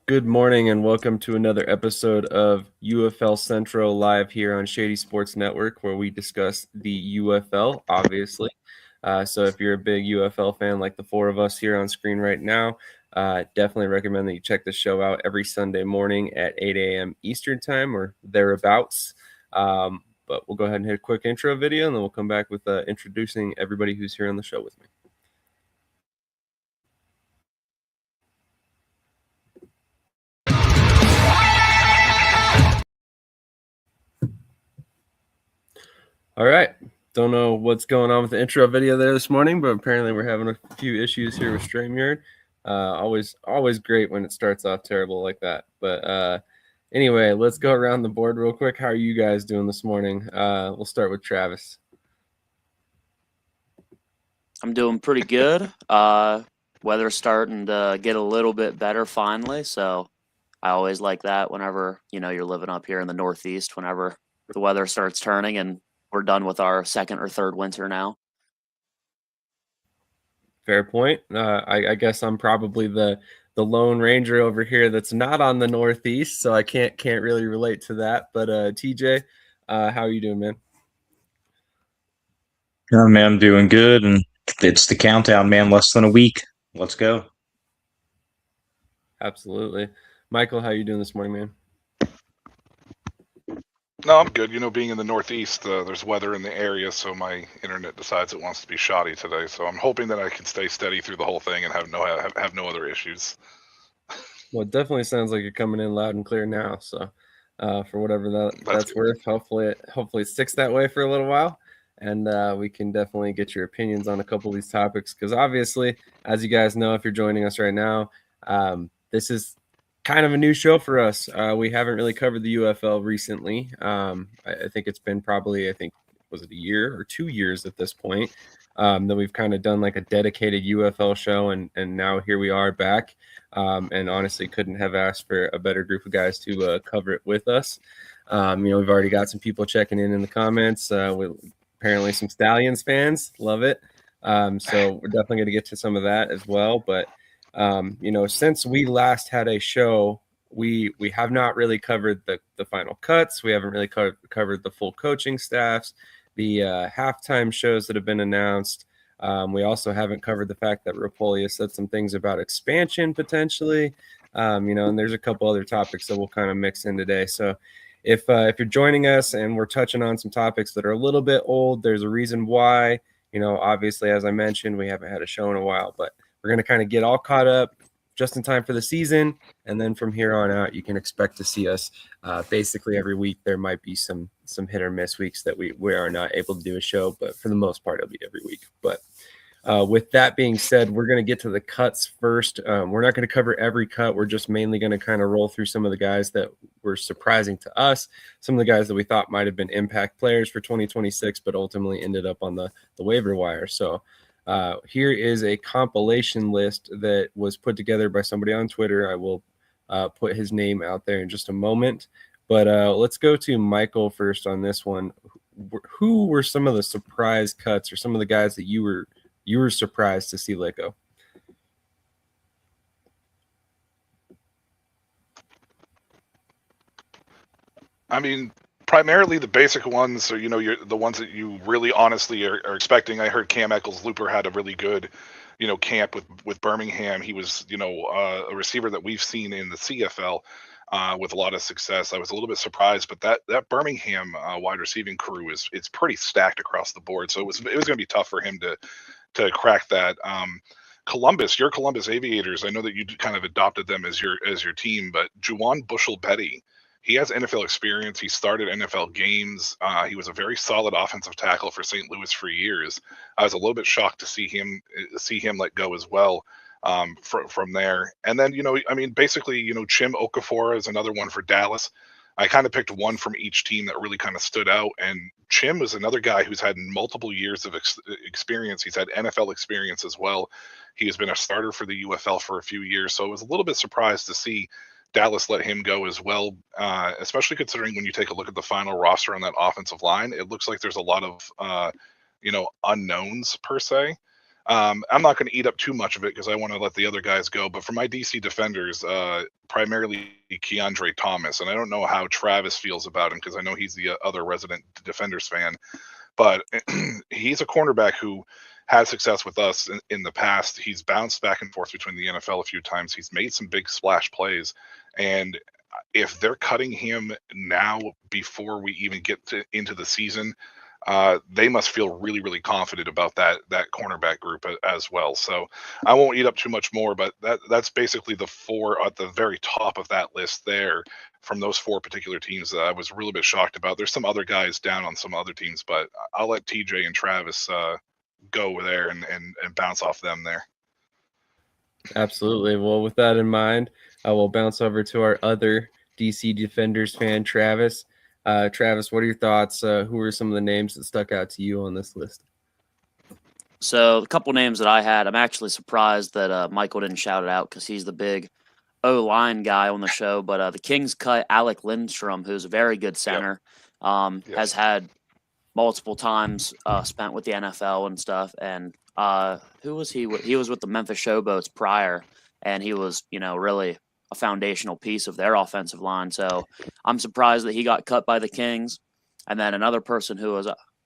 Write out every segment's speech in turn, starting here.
Good morning and welcome to another episode of UFL Central live here on Shady Sports Network, where we discuss the UFL, obviously. So if you're a big UFL fan like the four of us here on screen right now, definitely recommend that you check the show out every Sunday morning at 8 a.m. Eastern Time or thereabouts. But we'll go ahead and hit a quick intro video, and then we'll come back with introducing everybody who's here on the show with me. All right. Don't know what's going on with the intro video there this morning, but apparently we're having a few issues here with StreamYard. Always great when it starts off terrible like that. But anyway, let's go around the board real quick. How are you guys doing this morning? We'll start with Travis. I'm doing pretty good. Weather's starting to get a little bit better finally, so I always like that whenever, you're living up here in the Northeast, whenever the weather starts turning and we're done with our second or third winter now. Fair point. I guess I'm probably the Lone Ranger over here that's not on the Northeast, so I can't really relate to that. But TJ, how are you doing, man? Oh, man, I'm doing good, and it's the countdown, man. Less than a week. Let's go. Absolutely. Michael, how are you doing this morning, man? No, I'm good. Being in the Northeast, there's weather in the area, so my internet decides it wants to be shoddy today. So I'm hoping that I can stay steady through the whole thing and have no other issues. Well, it definitely sounds like you're coming in loud and clear now. So, for whatever that's worth, hopefully it sticks that way for a little while, and we can definitely get your opinions on a couple of these topics. Because obviously, as you guys know, if you're joining us right now, this is kind of a new show for us. We haven't really covered the UFL recently. I think it's been probably, was it a year or 2 years at this point, that we've kind of done like a dedicated UFL show, and now here we are back. And honestly, couldn't have asked for a better group of guys to cover it with us. We've already got some people checking in the comments. Apparently some Stallions fans love it. So we're definitely going to get to some of that as well. But since we last had a show, we have not really covered the final cuts. We haven't really covered the full coaching staffs, the halftime shows that have been announced. We also haven't covered the fact that Rapolia said some things about expansion potentially, and there's a couple other topics that we'll kind of mix in today. So if you're joining us and we're touching on some topics that are a little bit old, there's a reason why. Obviously, as I mentioned, we haven't had a show in a while, but we're going to kind of get all caught up just in time for the season. And then from here on out, you can expect to see us basically every week. There might be some hit or miss weeks that we are not able to do a show, but for the most part, it'll be every week. But with that being said, we're going to get to the cuts first. We're not going to cover every cut. We're just mainly going to kind of roll through some of the guys that were surprising to us, some of the guys that we thought might have been impact players for 2026, but ultimately ended up on the waiver wire. So here is a compilation list that was put together by somebody on Twitter. I will put his name out there in just a moment. But let's go to Michael first on this one. Who were some of the surprise cuts or some of the guys that you were surprised to see let go? I mean, primarily the basic ones are, you're the ones that you really honestly are expecting. I heard Cam Eccles-Looper had a really good, camp with Birmingham. He was, a receiver that we've seen in the CFL with a lot of success. I was a little bit surprised, but that Birmingham wide receiving crew it's pretty stacked across the board. So it was going to be tough for him to crack that. Your Columbus Aviators, I know that you kind of adopted them as your team, but Juwan Bushell-Betty, he has NFL experience. He started NFL games. He was a very solid offensive tackle for St. Louis for years. I was a little bit shocked to see him let go as well from there. And then, basically, Chim Okafor is another one for Dallas. I kind of picked one from each team that really kind of stood out. And Chim is another guy who's had multiple years of experience. He's had NFL experience as well. He has been a starter for the UFL for a few years. So I was a little bit surprised to see Dallas let him go as well, especially considering when you take a look at the final roster on that offensive line, it looks like there's a lot of, unknowns per se. I'm not going to eat up too much of it because I want to let the other guys go. But for my DC defenders, primarily Keandre Thomas, and I don't know how Travis feels about him because I know he's the other resident Defenders fan. But he's a cornerback who had success with us in the past. He's bounced back and forth between the NFL a few times. He's made some big splash plays, and if they're cutting him now before we even get into the season, they must feel really, really confident about that cornerback group as well. So I won't eat up too much more, but that's basically the four at the very top of that list there from those four particular teams that I was really bit shocked about. There's some other guys down on some other teams, but I'll let TJ and Travis go over there and bounce off them there. Absolutely. Well, with that in mind, I will bounce over to our other DC Defenders fan, Travis. Travis, what are your thoughts? Who are some of the names that stuck out to you on this list? So a couple names that I had, I'm actually surprised that Michael didn't shout it out because he's the big O-line guy on the show. But the Kings cut Alec Lindstrom, who's a very good center, has had multiple times spent with the NFL and stuff. And who was he? He was with the Memphis Showboats prior, and he was, really a foundational piece of their offensive line. So I'm surprised that he got cut by the Kings. And then another person who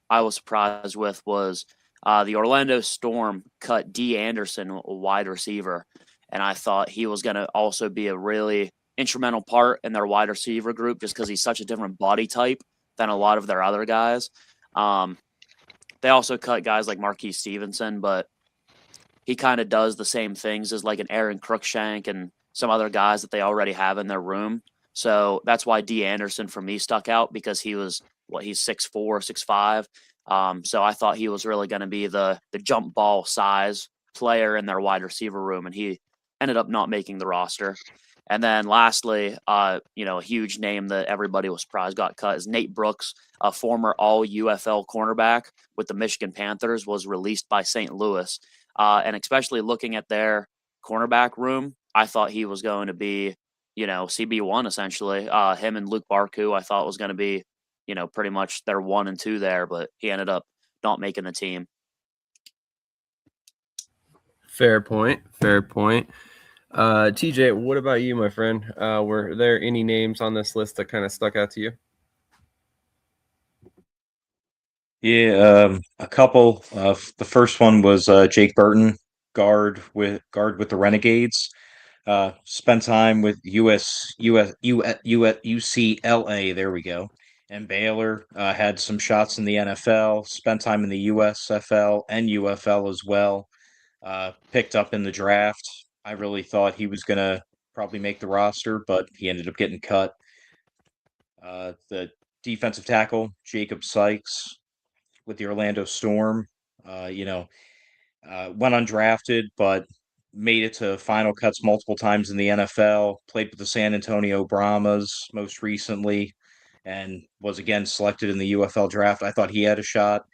I was surprised with was the Orlando Storm cut D. Anderson, a wide receiver. And I thought he was going to also be a really instrumental part in their wide receiver group just because he's such a different body type than a lot of their other guys. They also cut guys like Marquise Stevenson, but he kind of does the same things as like an Aaron Cruikshank and some other guys that they already have in their room. So that's why D. Anderson for me stuck out because he was, he's 6'4", 6'5". So I thought he was really going to be the jump ball size player in their wide receiver room, and he ended up not making the roster. And then lastly, a huge name that everybody was surprised got cut is Nate Brooks, a former all UFL cornerback with the Michigan Panthers, was released by St. Louis. And especially looking at their cornerback room, I thought he was going to be, CB1 essentially. Him and Luke Barku, I thought was going to be, pretty much their 1 and 2 there, but he ended up not making the team. Fair point. TJ, what about you, my friend? Were there any names on this list that kind of stuck out to you? Yeah, a couple. The first one was Jake Burton, guard with the Renegades. Spent time with UCLA. There we go. And Baylor, had some shots in the NFL. Spent time in the USFL and UFL as well. Picked up in the draft. I really thought he was gonna probably make the roster, but he ended up getting cut. The defensive tackle Jacob Sykes with the Orlando Storm, went undrafted, but made it to final cuts multiple times in the NFL, played with the San Antonio Brahmas most recently, and was again selected in the UFL draft. I thought he had a shot,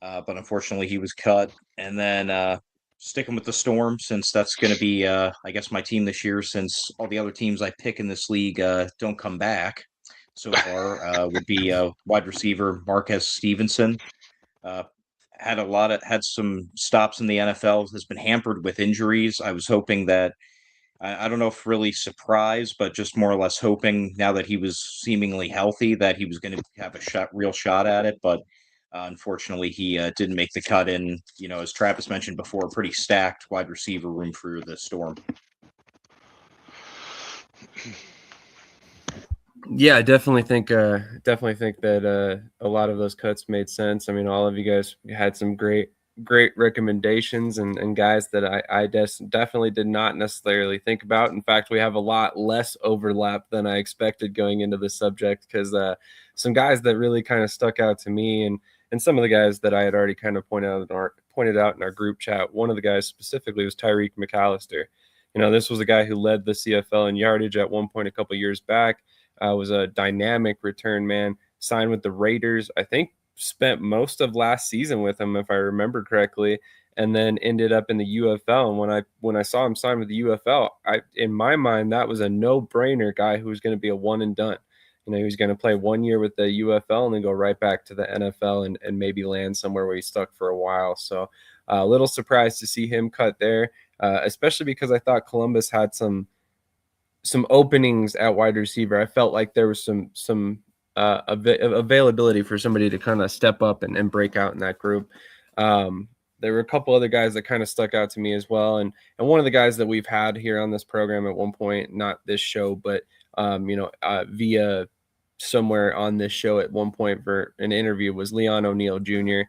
but unfortunately he was cut. And then sticking with the Storm, since that's going to be, I guess, my team this year, since all the other teams I pick in this league don't come back so far, would be wide receiver Marquez Stevenson. Had some stops in the NFL, has been hampered with injuries. I was hoping that, I don't know if really surprised, but just more or less hoping now that he was seemingly healthy that he was going to have a real shot at it. But unfortunately, he didn't make the cut in, as Travis mentioned before, a pretty stacked wide receiver room for the Storm. Yeah, I definitely think that a lot of those cuts made sense. I mean, all of you guys had some great recommendations and guys that I definitely did not necessarily think about. In fact, we have a lot less overlap than I expected going into this subject because some guys that really kind of stuck out to me and some of the guys that I had already kind of pointed out in our group chat. One of the guys specifically was Tyreek McAllister. This was a guy who led the CFL in yardage at one point a couple years back. Was a dynamic return man, signed with the Raiders. I think spent most of last season with them, if I remember correctly, and then ended up in the UFL. And when I saw him sign with the UFL, in my mind, that was a no-brainer guy who was going to be a one and done. He was going to play 1 year with the UFL and then go right back to the NFL and maybe land somewhere where he's stuck for a while. So A little surprised to see him cut there, especially because I thought Columbus had some openings at wide receiver. I felt like there was some availability for somebody to kind of step up and break out in that group. There were a couple other guys that kind of stuck out to me as well. And one of the guys that we've had here on this program at one point, not this show, but, via somewhere on this show at one point for an interview, was Leon O'Neal Jr.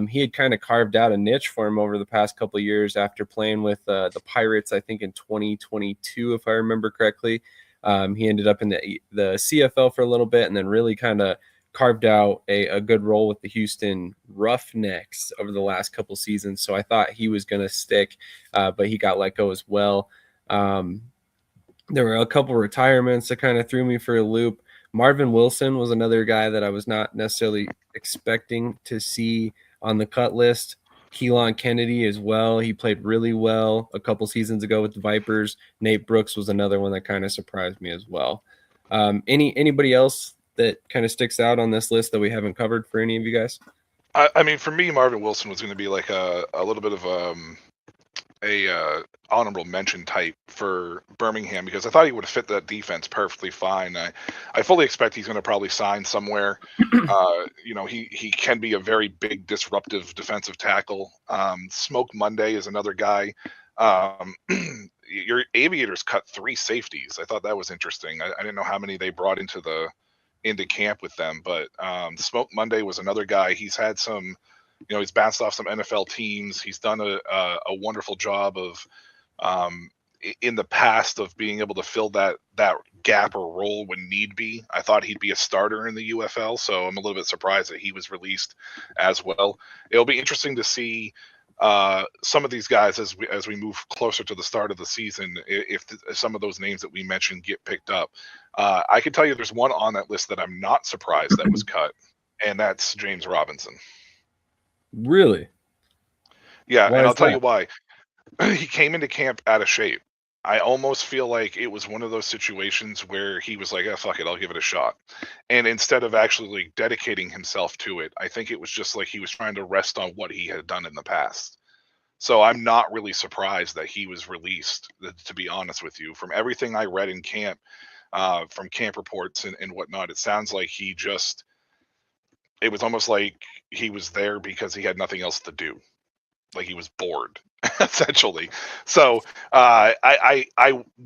He had kind of carved out a niche for him over the past couple of years after playing with the Pirates, I think in 2022, if I remember correctly. He ended up in the CFL for a little bit and then really kind of carved out a good role with the Houston Roughnecks over the last couple seasons. So I thought he was going to stick, but he got let go as well. There were a couple retirements that kind of threw me for a loop. Marvin Wilson was another guy that I was not necessarily expecting to see on the cut list. Keelan Kennedy as well. He played really well a couple seasons ago with the Vipers. Nate Brooks was another one that kind of surprised me as well. Anybody else that kind of sticks out on this list that we haven't covered for any of you guys? I mean, for me, Marvin Wilson was going to be like a little bit of a honorable mention type for Birmingham because I thought he would have fit that defense perfectly fine. I fully expect he's going to probably sign somewhere. He can be a very big disruptive defensive tackle. Smoke Monday is another guy. Your Aviators cut 3 safeties. I thought that was interesting. I didn't know how many they brought into camp with them, but Smoke Monday was another guy. He's had some, he's bounced off some NFL teams. He's done a wonderful job of in the past of being able to fill that gap or role when need be. I thought he'd be a starter in the UFL, so I'm a little bit surprised that he was released as well. It'll be interesting to see some of these guys as we move closer to the start of the season, if some of those names that we mentioned get picked up. I can tell you there's one on that list that I'm not surprised that was cut, and that's James Robinson. Really? Yeah, and I'll tell you why. He came into camp out of shape. I almost feel like it was one of those situations where he was like, "Oh, fuck it, I'll give it a shot." And instead of actually dedicating himself to it, I think it was just like he was trying to rest on what he had done in the past. So I'm not really surprised that he was released, to be honest with you. From everything I read in camp, from camp reports and whatnot, it sounds like it was almost like he was there because he had nothing else to do. Like he was bored. Essentially. So I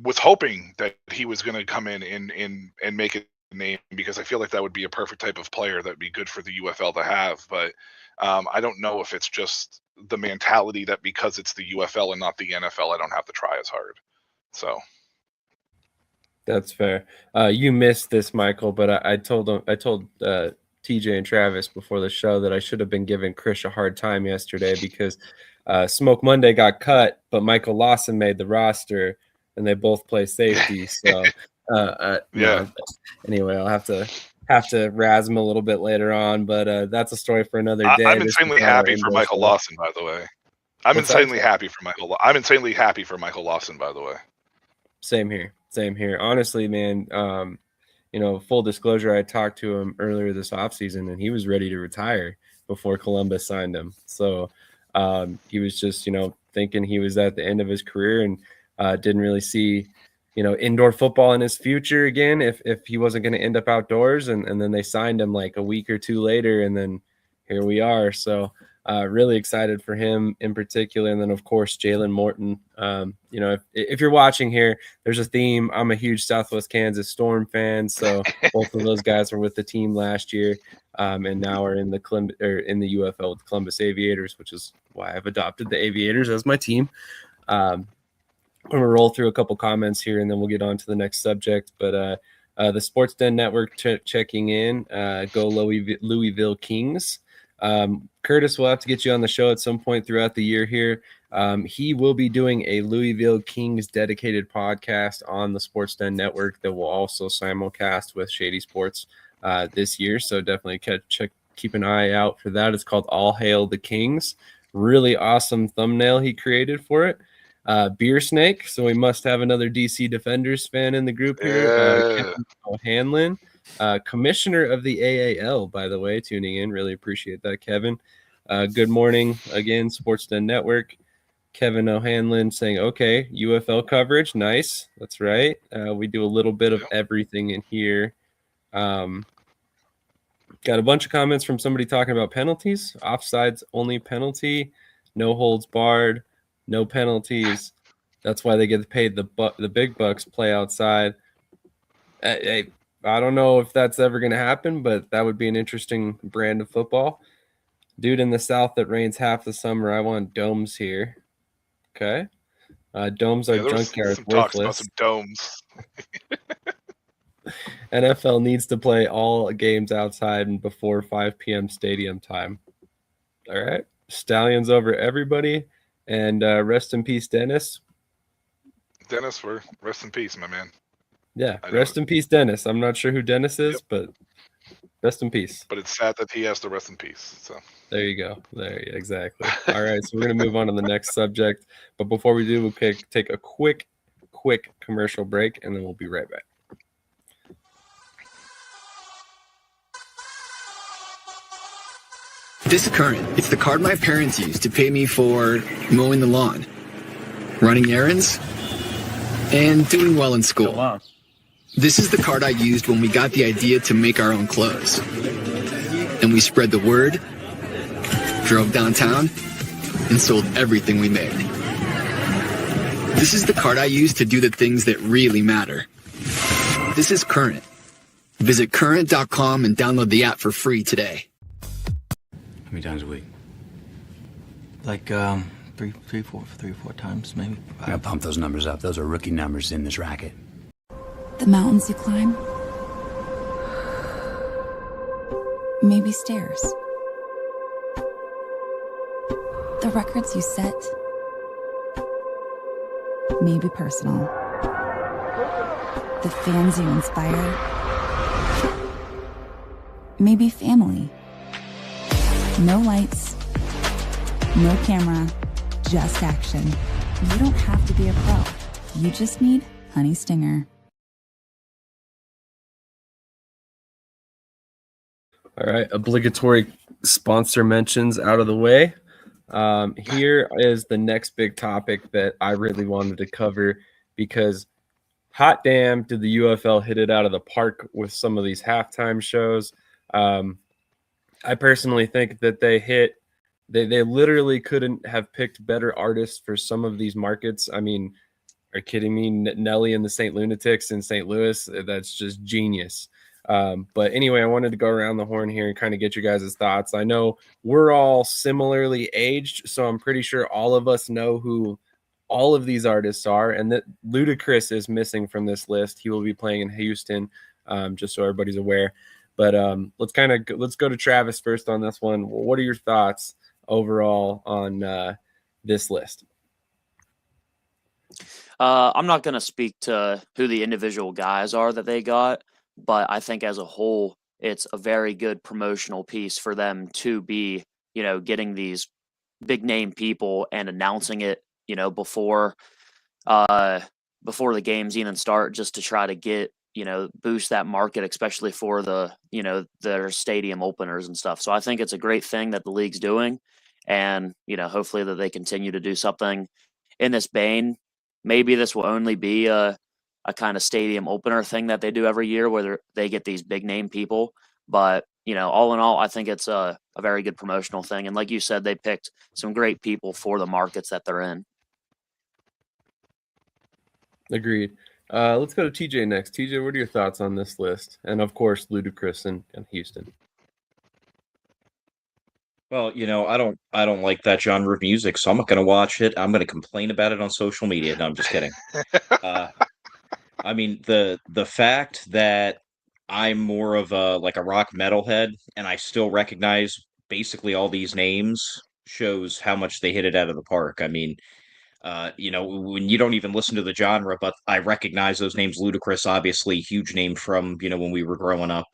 was hoping that he was going to come in and make a name because I feel like that would be a perfect type of player that would be good for the UFL to have. But I don't know if it's just the mentality that because it's the UFL and not the NFL, I don't have to try as hard. So that's fair. You missed this, Michael, but I told TJ and Travis before the show that I should have been giving Chris a hard time yesterday because Smoke Monday got cut, but Michael Lawson made the roster, and they both play safety. So, yeah. Anyway, I'll have to razz him a little bit later on, but that's a story for another day. I'm insanely happy for Michael Lawson, by the way. I'm insanely happy for Michael Lawson, by the way. Same here. Honestly, man, full disclosure, I talked to him earlier this offseason, and he was ready to retire before Columbus signed him. So he was just, thinking he was at the end of his career and didn't really see, indoor football in his future again if he wasn't going to end up outdoors. And then they signed him like a week or two later, and then here we are. So really excited for him in particular. And then, of course, Jalen Morton. If you're watching here, there's a theme. I'm a huge Southwest Kansas Storm fan, so both of those guys were with the team last year, and now are in the UFL with the Columbus Aviators, which is why I've adopted the Aviators as my team. I'm going to roll through a couple comments here, and then we'll get on to the next subject. But the Sports Den Network checking in. Go Louisville Kings. Curtis, will have to get you on the show at some point throughout the year here. He will be doing a Louisville Kings dedicated podcast on the Sports Den Network that will also simulcast with ShadySports this year. So definitely keep an eye out for that. It's called All Hail the Kings. Really awesome thumbnail he created for it. Beer Snake. So we must have another DC Defenders fan in the group here. Kevin O'Hanlon. Commissioner of the AAL, by the way, tuning in. Really appreciate that, Kevin. Good morning again, Sportsnet Network. Kevin O'Hanlon saying, okay, UFL coverage. Nice. That's right. We do a little bit of everything in here. Got a bunch of comments from somebody talking about penalties. Offsides only penalty. No holds barred. No penalties. That's why they get paid the big bucks, play outside. I don't know if that's ever going to happen, but that would be an interesting brand of football. Dude in the South that rains half the summer. I want domes here. Okay. Domes are junkyard some worthless. talks about some domes. NFL needs to play all games outside and before 5 p.m. stadium time. All right. Stallions over everybody. And rest in peace, Dennis. Dennis, rest in peace, my man. Yeah, rest in peace, Dennis. I'm not sure who Dennis is, but rest in peace. But it's sad that he has to rest in peace. So there you go. Exactly. All right, so we're gonna move on to the next subject. But before we do, we'll take a quick commercial break, and then we'll be right back. This is Current. It's the card my parents used to pay me for mowing the lawn, running errands, and doing well in school. Oh, wow. This is the card I used when we got the idea to make our own clothes. And we spread the word, drove downtown, and sold everything we made. This is the card I used to do the things that really matter. This is Current. Visit current.com and download the app for free today. How many times a week? Like three, four times maybe. I gotta pump those numbers up. Those are rookie numbers in this racket. The mountains you climb. Maybe stairs. The records you set. Maybe personal. The fans you inspire. Maybe family. No lights, no camera, just action. You don't have to be a pro. You just need HoneyStinger. All right, obligatory sponsor mentions out of the way. Here is the next big topic that I really wanted to cover because hot damn, did the UFL hit it out of the park with some of these halftime shows. I personally think that they literally couldn't have picked better artists for some of these markets. I mean, are you kidding me? Nelly and the St. Lunatics in St. Louis, that's just genius. But anyway, I wanted to go around the horn here and kind of get you guys' thoughts. I know we're all similarly aged, so I'm pretty sure all of us know who all of these artists are, and that Ludacris is missing from this list. He will be playing in Houston, just so everybody's aware. But let's go to Travis first on this one. What are your thoughts overall on this list? I'm not going to speak to who the individual guys are that they got, but I think as a whole, it's a very good promotional piece for them to be, getting these big name people and announcing it, before the games even start, just to try to get, boost that market, especially for the, their stadium openers and stuff. So I think it's a great thing that the league's doing, and, hopefully that they continue to do something in this vein. Maybe this will only be a kind of stadium opener thing that they do every year where they get these big name people. But, all in all, I think it's a very good promotional thing. And like you said, they picked some great people for the markets that they're in. Agreed. Let's go to TJ next. TJ, what are your thoughts on this list? And of course, Ludacris and Houston. Well, I don't like that genre of music, so I'm not going to watch it. I'm going to complain about it on social media. No, I'm just kidding. I mean, the fact that I'm more of a rock metalhead and I still recognize basically all these names shows how much they hit it out of the park. I mean, when you don't even listen to the genre, but I recognize those names. Ludacris, obviously, huge name from, when we were growing up.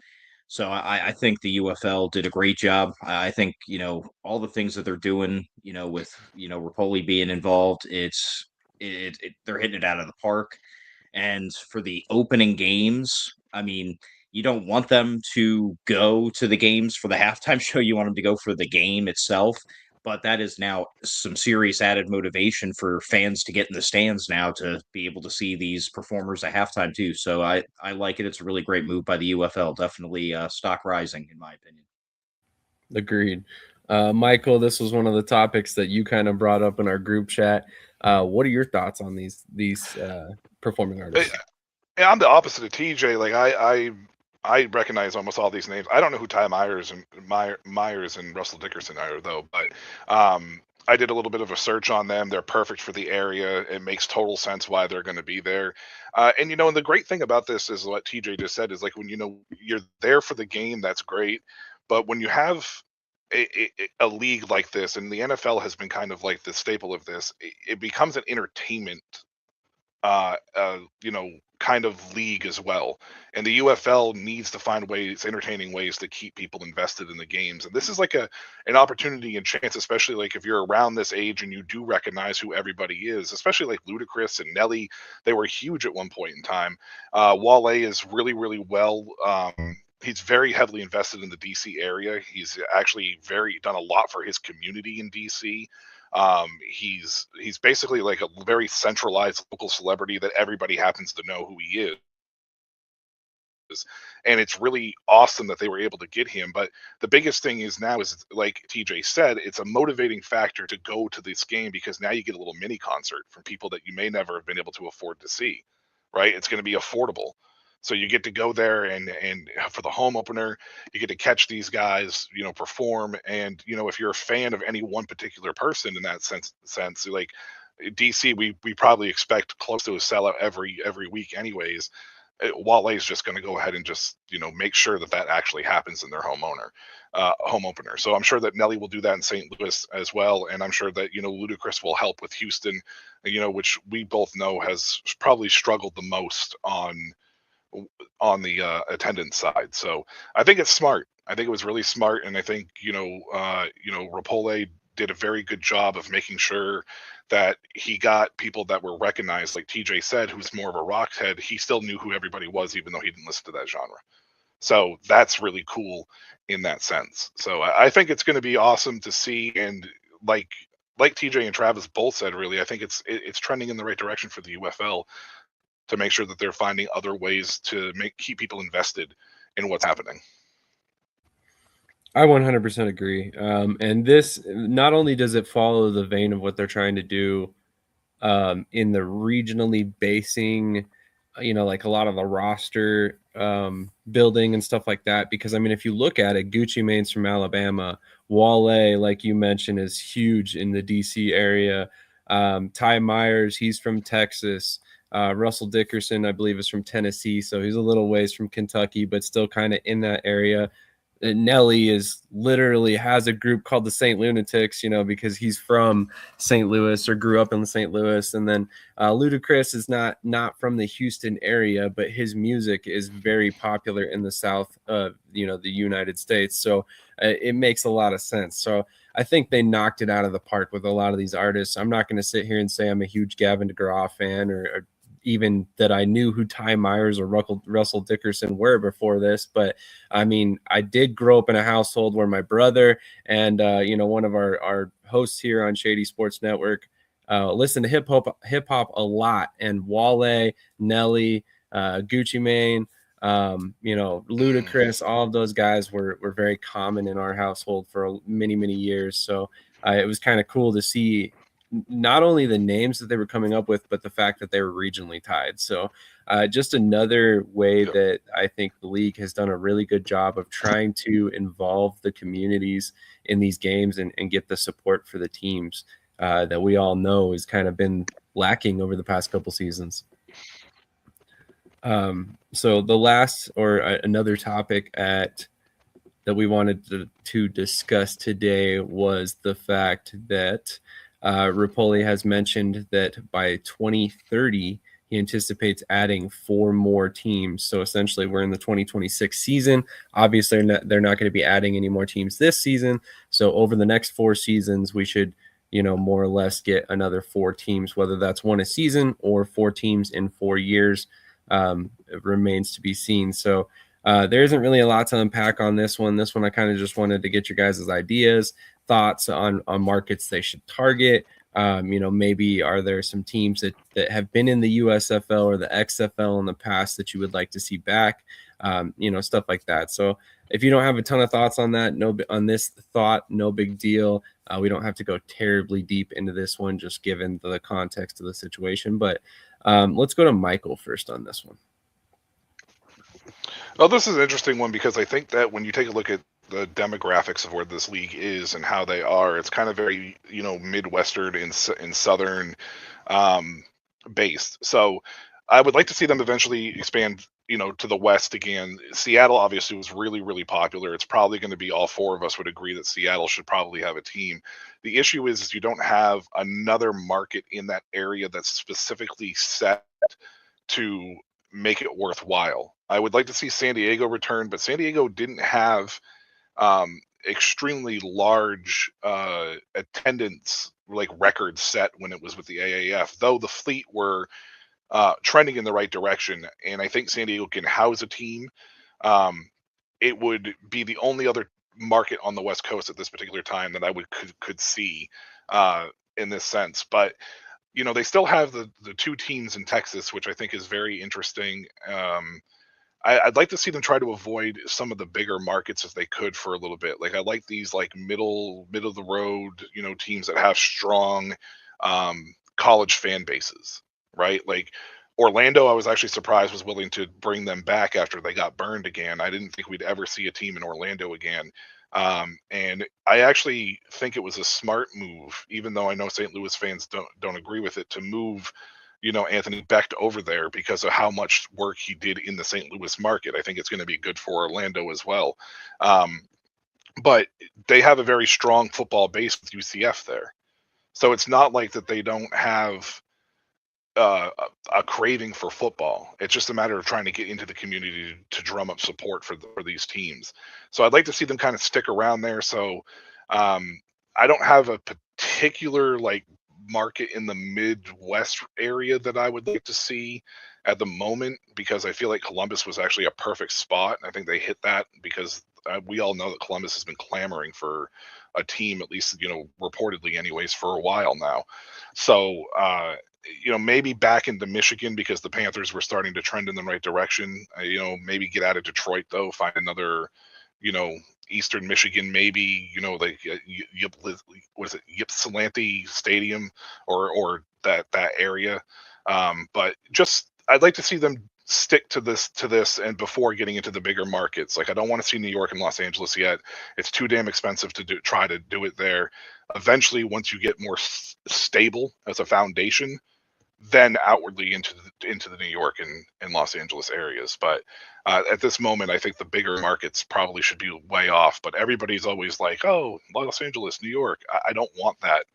So I think the UFL did a great job. I think, all the things that they're doing, with, Rapoli being involved, they're hitting it out of the park. And for the opening games, I mean, you don't want them to go to the games for the halftime show. You want them to go for the game itself. But that is now some serious added motivation for fans to get in the stands now to be able to see these performers at halftime too. So I like it. It's a really great move by the UFL. Definitely stock rising, in my opinion. Agreed. Michael, this was one of the topics that you kind of brought up in our group chat. What are your thoughts on these performing artists? Yeah, I'm the opposite of TJ. Like I recognize almost all these names. I don't know who Ty Myers and Russell Dickerson are though, but I did a little bit of a search on them. They're perfect for the area. It makes total sense why they're going to be there. And and the great thing about this is what TJ just said is like when you're there for the game, that's great. But when you have a league like this, and the NFL has been kind of like the staple of this, it becomes an entertainment kind of league as well. And the UFL needs to find entertaining ways to keep people invested in the games. And this is like an opportunity and chance, especially like if you're around this age and you do recognize who everybody is, especially like Ludacris and Nelly. They were huge at one point in time. Wale is really, really well. He's very heavily invested in the DC area. He's actually done a lot for his community in DC. He's basically like a very centralized local celebrity that everybody happens to know who he is. And it's really awesome that they were able to get him. But the biggest thing is now is, like TJ said, it's a motivating factor to go to this game because now you get a little mini concert from people that you may never have been able to afford to see, right? It's going to be affordable. So you get to go there and for the home opener, you get to catch these guys, perform. And, if you're a fan of any one particular person in that sense, like DC, we probably expect close to a sellout every week anyways. Wale is just going to go ahead and just, make sure that actually happens in their home opener. So I'm sure that Nelly will do that in St. Louis as well. And I'm sure that, Ludacris will help with Houston, which we both know has probably struggled the most on the attendance side. So I think it's smart. I think it was really smart. And I think, Rapole did a very good job of making sure that he got people that were recognized, like TJ said, who's more of a rock head. He still knew who everybody was, even though he didn't listen to that genre. So that's really cool in that sense. So I think it's going to be awesome to see. And like TJ and Travis both said, really, I think it's trending in the right direction for the UFL to make sure that they're finding other ways to keep people invested in what's happening. I 100% agree. And this, not only does it follow the vein of what they're trying to do in the regionally basing, like a lot of the roster building and stuff like that. Because, if you look at it, Gucci Mane's from Alabama. Wale, like you mentioned, is huge in the DC area. Ty Myers, he's from Texas. Russell Dickerson, I believe, is from Tennessee, so he's a little ways from Kentucky, but still kind of in that area. Nelly literally has a group called the St. Lunatics, because he's from St. Louis or grew up in St. Louis. And then Ludacris is not from the Houston area, but his music is very popular in the South of, the United States. So it makes a lot of sense. So I think they knocked it out of the park with a lot of these artists. I'm not going to sit here and say I'm a huge Gavin DeGraw fan or even that I knew who Ty Myers or Russell Dickerson were before this. But I did grow up in a household where my brother and, one of our hosts here on Shady Sports Network listened to hip hop a lot. And Wale, Nelly, Gucci Mane, Ludacris, all of those guys were very common in our household for many, many years. So it was kind of cool to see not only the names that they were coming up with, but the fact that they were regionally tied. So just another way that I think the league has done a really good job of trying to involve the communities in these games and get the support for the teams that we all know has kind of been lacking over the past couple seasons. So the last or another topic that we wanted to discuss today was the fact that Rapole has mentioned that by 2030, he anticipates adding 4 more teams. So essentially, we're in the 2026 season. Obviously, they're not going to be adding any more teams this season. So over the next 4 seasons, we should, more or less get another 4 teams, whether that's 1 a season or 4 teams in 4 years. It remains to be seen. So there isn't really a lot to unpack on this one. This one I kind of just wanted to get your guys' ideas, thoughts on markets they should target. Maybe are there some teams that have been in the USFL or the XFL in the past that you would like to see back? Stuff like that. So if you don't have a ton of thoughts on that, no big deal. We don't have to go terribly deep into this one, just given the context of the situation. But let's go to Michael first on this one. Well, this is an interesting one because I think that when you take a look at the demographics of where this league is and how they are, it's kind of very, Midwestern and Southern based. So I would like to see them eventually expand, to the West again. Seattle obviously was really, really popular. It's probably going to be all four of us would agree that Seattle should probably have a team. The issue is you don't have another market in that area that's specifically set to make it worthwhile. I would like to see San Diego return, but San Diego didn't have extremely large attendance records set when it was with the AAF, though the Fleet were trending in the right direction, and I think San Diego can house a team. It would be the only other market on the West Coast at this particular time that I could see in this sense. But they still have the two teams in Texas, which I think is very interesting. I'd like to see them try to avoid some of the bigger markets if they could for a little bit. I like these middle of the road, teams that have strong college fan bases, right? Orlando, I was actually surprised was willing to bring them back after they got burned again. I didn't think we'd ever see a team in Orlando again. And I actually think it was a smart move, even though I know St. Louis fans don't agree with it, to move Anthony Becht over there because of how much work he did in the St. Louis market. I think it's going to be good for Orlando as well. But they have a very strong football base with UCF there. So it's not like that they don't have a craving for football. It's just a matter of trying to get into the community to drum up support for these teams. So I'd like to see them kind of stick around there. So I don't have a particular market in the Midwest area that I would like to see at the moment, because I feel like Columbus was actually a perfect spot. I think they hit that because we all know that Columbus has been clamoring for a team, at least, reportedly anyways, for a while now. So, maybe back into Michigan because the Panthers were starting to trend in the right direction. Maybe get out of Detroit though, find another, Eastern Michigan, maybe, was it Ypsilanti Stadium or that area. But just, I'd like to see them stick to this and before getting into the bigger markets. I don't want to see New York and Los Angeles yet. It's too damn expensive to try to do it there. Eventually, once you get more stable as a foundation, then outwardly into the New York and Los Angeles areas. But at this moment, I think the bigger markets probably should be way off. But everybody's always like, oh, Los Angeles, New York. I don't want that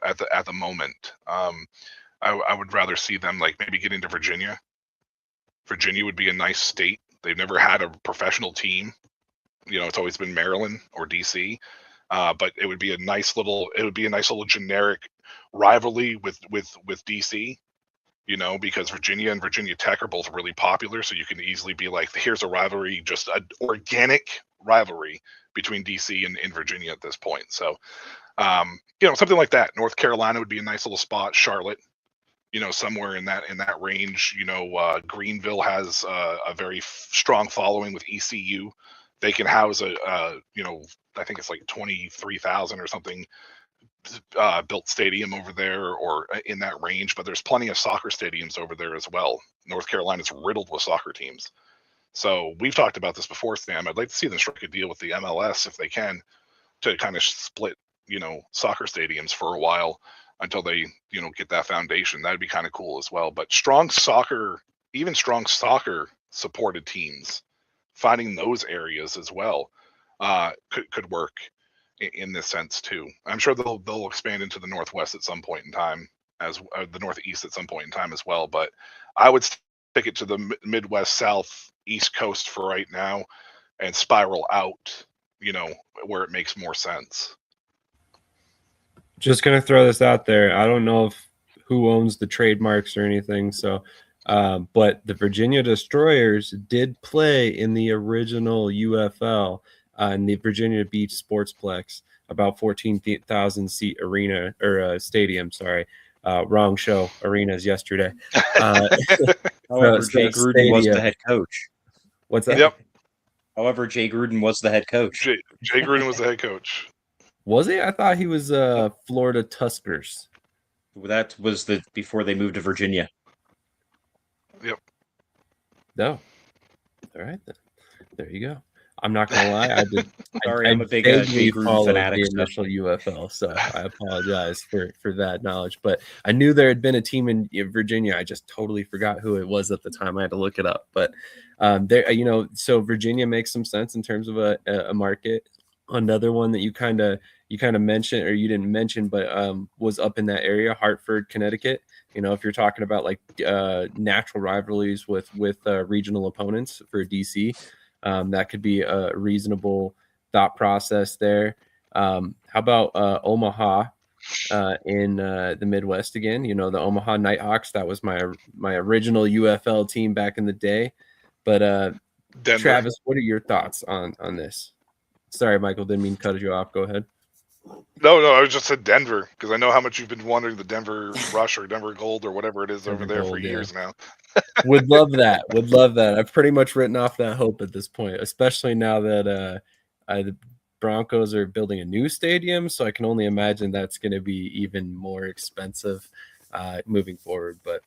at the moment. I would rather see them maybe get into Virginia. Virginia would be a nice state. They've never had a professional team. It's always been Maryland or DC. But it would be a nice little generic rivalry with DC, because Virginia and Virginia Tech are both really popular. So you can easily be here's a rivalry, just an organic rivalry between DC and Virginia at this point. So, something like that. North Carolina would be a nice little spot. Charlotte, somewhere in that range. Greenville has a very strong following with ECU. They can house I think it's 23,000 or something built stadium over there or in that range, but there's plenty of soccer stadiums over there as well. North Carolina's riddled with soccer teams. So we've talked about this before, Sam. I'd like to see them strike a deal with the MLS if they can to kind of split, soccer stadiums for a while until they, get that foundation. That'd be kind of cool as well. But strong soccer supported teams, finding those areas as well could work in this sense too. I'm sure they'll expand into the Northwest at some point in time, as the Northeast at some point in time as well. But I would stick it to the Midwest, South, East Coast for right now, and spiral out, where it makes more sense. Just gonna throw this out there. I don't know who owns the trademarks or anything, so But the Virginia Destroyers did play in the original UFL in the Virginia Beach Sportsplex, about 14,000 seat arena or stadium. Sorry, wrong show. Arenas yesterday. However, Jay Gruden was the stadium. head coach. What's that? Yep. However, Jay Gruden was the head coach. Jay Gruden was the head coach. Was he? I thought he was Florida Tuskers. That was before they moved to Virginia. Yep. No. All right then. There you go. I'm not gonna lie. I did. Sorry, I'm a big vaguely Jay Gruden followed fanatic. the initial UFL, so I apologize for that knowledge. But I knew there had been a team in Virginia. I just totally forgot who it was at the time. I had to look it up. But there, so Virginia makes some sense in terms of a market. Another one that you kind of mentioned, or you didn't mention, but was up in that area, Hartford, Connecticut. If you're talking about like natural rivalries with regional opponents for DC. That could be a reasonable thought process there. How about Omaha in the Midwest again? The Omaha Nighthawks. That was my original UFL team back in the day. But Travis, what are your thoughts on this? Sorry, Michael, didn't mean to cut you off. Go ahead. No, I was just said Denver because I know how much you've been wondering the Denver Rush or Denver Gold or whatever it is Denver over there Gold, for years now. Would love that. Would love that. I've pretty much written off that hope at this point, especially now that the Broncos are building a new stadium. So I can only imagine that's going to be even more expensive moving forward. But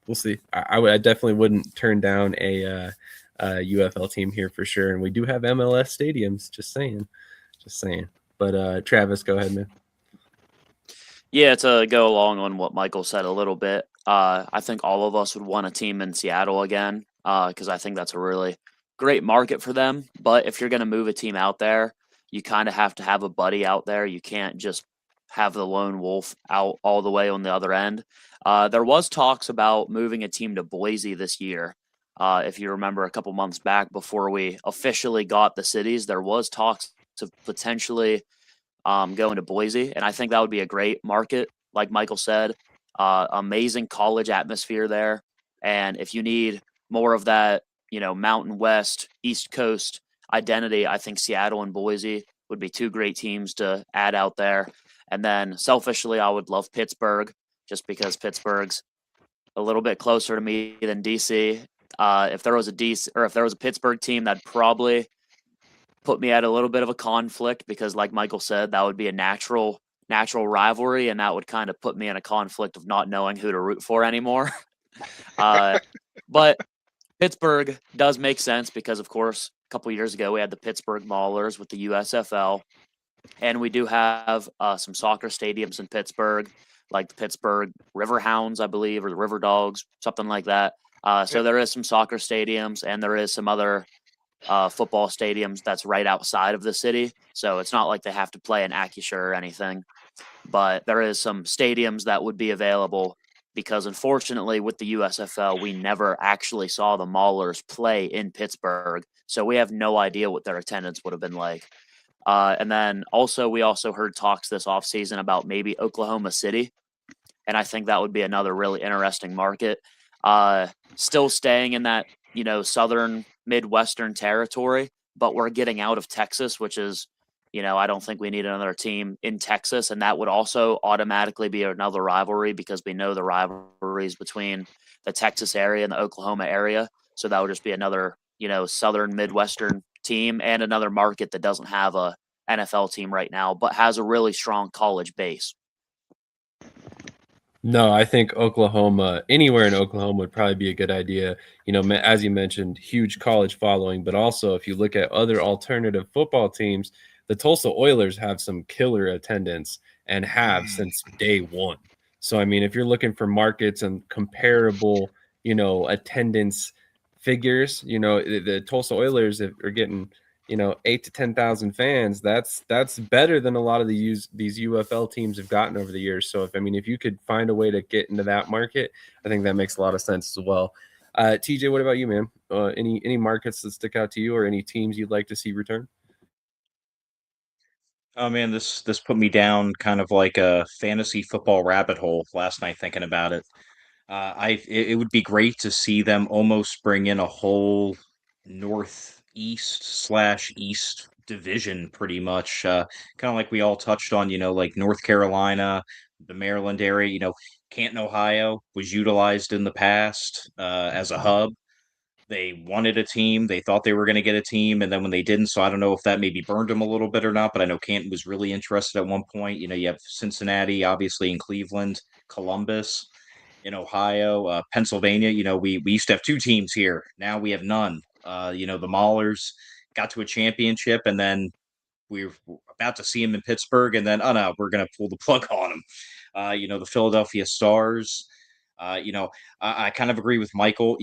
we'll see. I definitely wouldn't turn down a UFL team here for sure. And we do have MLS stadiums. Just saying. But Travis, go ahead, man. Yeah, to go along on what Michael said a little bit, I think all of us would want a team in Seattle again because I think that's a really great market for them. But if you're going to move a team out there, you kind of have to have a buddy out there. You can't just have the lone wolf out all the way on the other end. There was talks about moving a team to Boise this year. If you remember a couple months back before we officially got the cities, there was talks of potentially going to Boise. And I think that would be a great market. Like Michael said, amazing college atmosphere there. And if you need more of that, Mountain West, East Coast identity, I think Seattle and Boise would be two great teams to add out there. And then selfishly, I would love Pittsburgh just because Pittsburgh's a little bit closer to me than DC. If there was a Pittsburgh team, that'd probably put me at a little bit of a conflict because, like Michael said, that would be a natural rivalry, and that would kind of put me in a conflict of not knowing who to root for anymore. But Pittsburgh does make sense because, of course, a couple years ago we had the Pittsburgh Maulers with the USFL, and we do have some soccer stadiums in Pittsburgh, like the Pittsburgh Riverhounds, I believe, or the River Dogs, something like that. So there is some soccer stadiums, and there is some other football stadiums that's right outside of the city. So it's not like they have to play in Acusure or anything. But there is some stadiums that would be available because, unfortunately, with the USFL, we never actually saw the Maulers play in Pittsburgh. So we have no idea what their attendance would have been like. And then we also heard talks this offseason about maybe Oklahoma City. And I think that would be another really interesting market. Still staying in that, southern Midwestern territory, but we're getting out of Texas, which is, I don't think we need another team in Texas. And that would also automatically be another rivalry because we know the rivalries between the Texas area and the Oklahoma area. So that would just be another, southern Midwestern team and another market that doesn't have a NFL team right now, but has a really strong college base. No, I think anywhere in Oklahoma would probably be a good idea. As you mentioned, huge college following, but also if you look at other alternative football teams, the Tulsa Oilers have some killer attendance and have since day one. So, I mean, if you're looking for markets and comparable, attendance figures, the Tulsa Oilers are getting, 8 to 10,000 fans. That's better than a lot of these UFL teams have gotten over the years. So if you could find a way to get into that market, I think that makes a lot of sense as well. TJ, what about you, man? Any markets that stick out to you or any teams you'd like to see return? Oh man, this put me down kind of like a fantasy football rabbit hole last night thinking about it. It would be great to see them almost bring in a whole Northeast/East division, pretty much. Kind of like we all touched on, like North Carolina, the Maryland area. Canton, Ohio was utilized in the past as a hub. They wanted a team. They thought they were going to get a team, and then when they didn't, so I don't know if that maybe burned them a little bit or not. But I know Canton was really interested at one point. You have Cincinnati, obviously in Cleveland, Columbus in Ohio, Pennsylvania. We used to have two teams here. Now we have none. The Maulers got to a championship, and then we were about to see them in Pittsburgh, and then, oh no, we're going to pull the plug on them. The Philadelphia Stars. I kind of agree with Michael.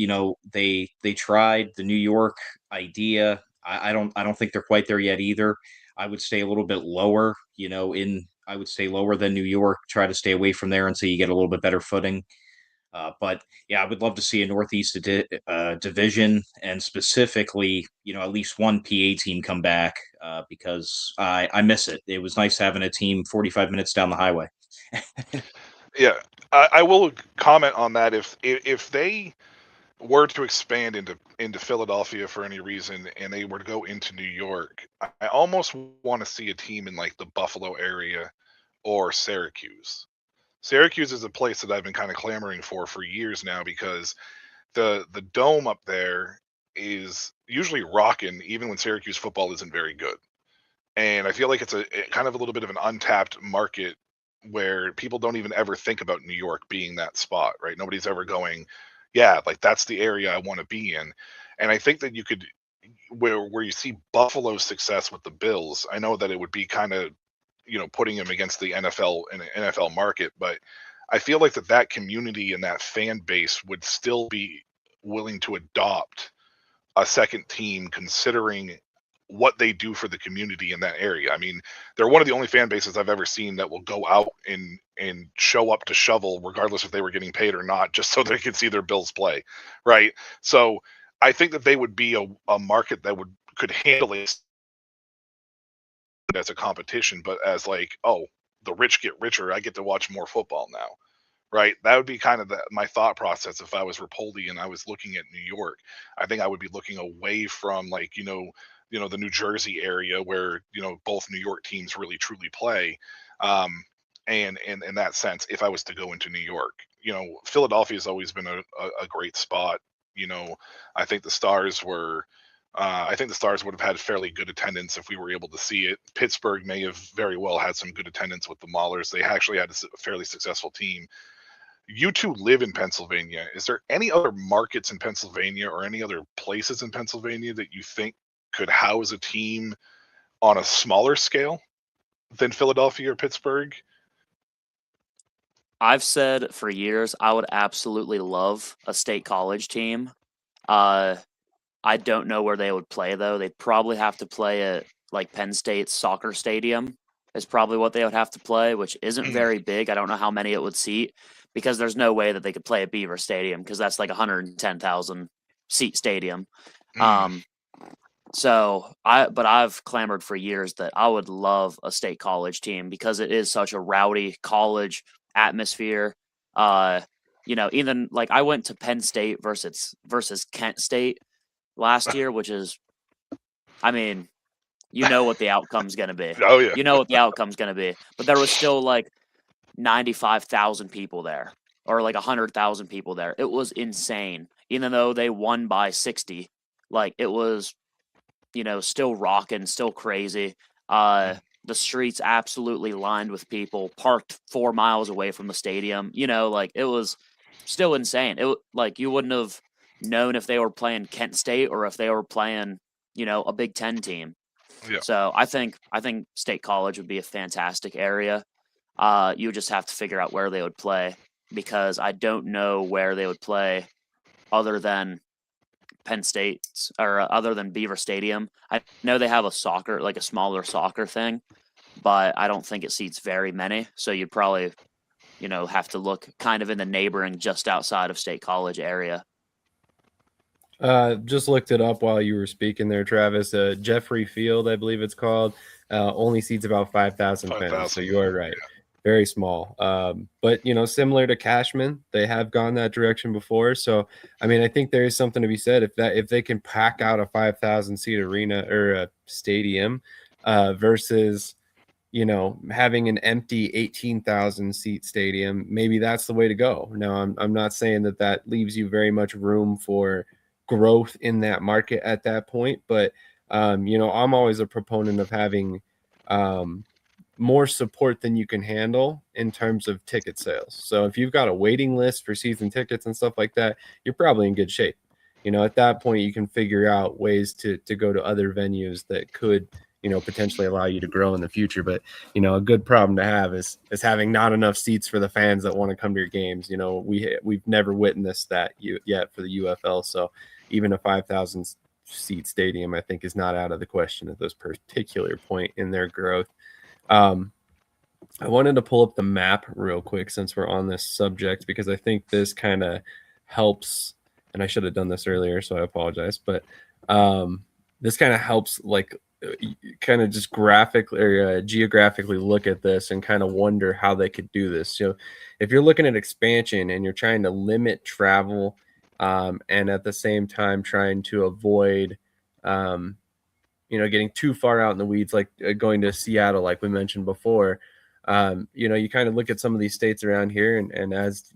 They tried the New York idea. I don't think they're quite there yet either. I would stay a little bit lower. I would stay lower than New York. Try to stay away from there until you get a little bit better footing. But yeah, I would love to see a Northeast division, and specifically, at least one PA team come back because I miss it. It was nice having a team 45 minutes down the highway. Yeah, I will comment on that. If they were to expand into Philadelphia for any reason, and they were to go into New York, I almost want to see a team in like the Buffalo area or Syracuse. Syracuse is a place that I've been kind of clamoring for years now, because the dome up there is usually rocking even when Syracuse football isn't very good. And I feel like it's a kind of a little bit of an untapped market where people don't even ever think about New York being that spot, right? Nobody's ever going, yeah, like that's the area I want to be in. And I think that you could, where you see Buffalo's success with the Bills, I know that it would be kind of, putting him against the NFL in an NFL market, but I feel like that community and that fan base would still be willing to adopt a second team, considering what they do for the community in that area. I mean, they're one of the only fan bases I've ever seen that will go out and show up to shovel, regardless if they were getting paid or not, just so they could see their Bills play, right? So I think that they would be a market that could handle it as a competition, but as like, oh, the rich get richer, I get to watch more football now, right? That would be kind of my thought process if I was Rapoldi and I was looking at New York. I think I would be looking away from like, the New Jersey area where, both New York teams really truly play. And in that sense, if I was to go into New York, Philadelphia has always been a great spot. I think the Stars were, I think the Stars would have had fairly good attendance if we were able to see it. Pittsburgh may have very well had some good attendance with the Maulers. They actually had a fairly successful team. You two live in Pennsylvania. Is there any other markets in Pennsylvania or any other places in Pennsylvania that you think could house a team on a smaller scale than Philadelphia or Pittsburgh? I've said for years I would absolutely love a state college team. I don't know where they would play, though. They'd probably have to play at like Penn State's soccer stadium is probably what they would have to play, which isn't very big. I don't know how many it would seat, because there's no way that they could play at Beaver Stadium, because that's like 110,000 seat stadium. But I've clamored for years that I would love a state college team, because it is such a rowdy college atmosphere. Even like I went to Penn State versus Kent State last year, which is, I mean, what the outcome's going to be. Oh, yeah. You know what the outcome's going to be. But there was still like 95,000 people there, or like 100,000 people there. It was insane. Even though they won by 60, like it was, still rocking, still crazy. The streets absolutely lined with people, parked 4 miles away from the stadium. Like it was still insane. It like you wouldn't have known if they were playing Kent State or if they were playing, a Big Ten team. Yeah. So I think State College would be a fantastic area. You would just have to figure out where they would play, because I don't know where they would play other than Penn State or other than Beaver Stadium. I know they have a smaller soccer thing, but I don't think it seats very many. So you'd probably, have to look kind of in the neighboring, just outside of State College area. Just looked it up while you were speaking there, Travis. Jeffrey Field, I believe it's called, only seats about 5,000 fans. So you are right. very small. But similar to Cashman, they have gone that direction before. So I mean, I think there is something to be said if they can pack out a 5,000 seat arena or a stadium versus having an empty 18,000 seat stadium. Maybe that's the way to go. Now, I'm not saying that leaves you very much room for growth in that market at that point, but I'm always a proponent of having more support than you can handle in terms of ticket sales. So if you've got a waiting list for season tickets and stuff like that, you're probably in good shape. At that point, you can figure out ways to go to other venues that could potentially allow you to grow in the future. But a good problem to have is having not enough seats for the fans that want to come to your games. We've never witnessed that yet for the UFL. So even a 5,000 seat stadium, I think, is not out of the question at this particular point in their growth. I wanted to pull up the map real quick since we're on this subject, because I think this kind of helps, and I should have done this earlier, so I apologize, but this kind of helps kind of just graphically or geographically look at this and kind of wonder how they could do this. So if you're looking at expansion and you're trying to limit travel and at the same time trying to avoid getting too far out in the weeds, like going to Seattle, like we mentioned before, you kind of look at some of these states around here, and as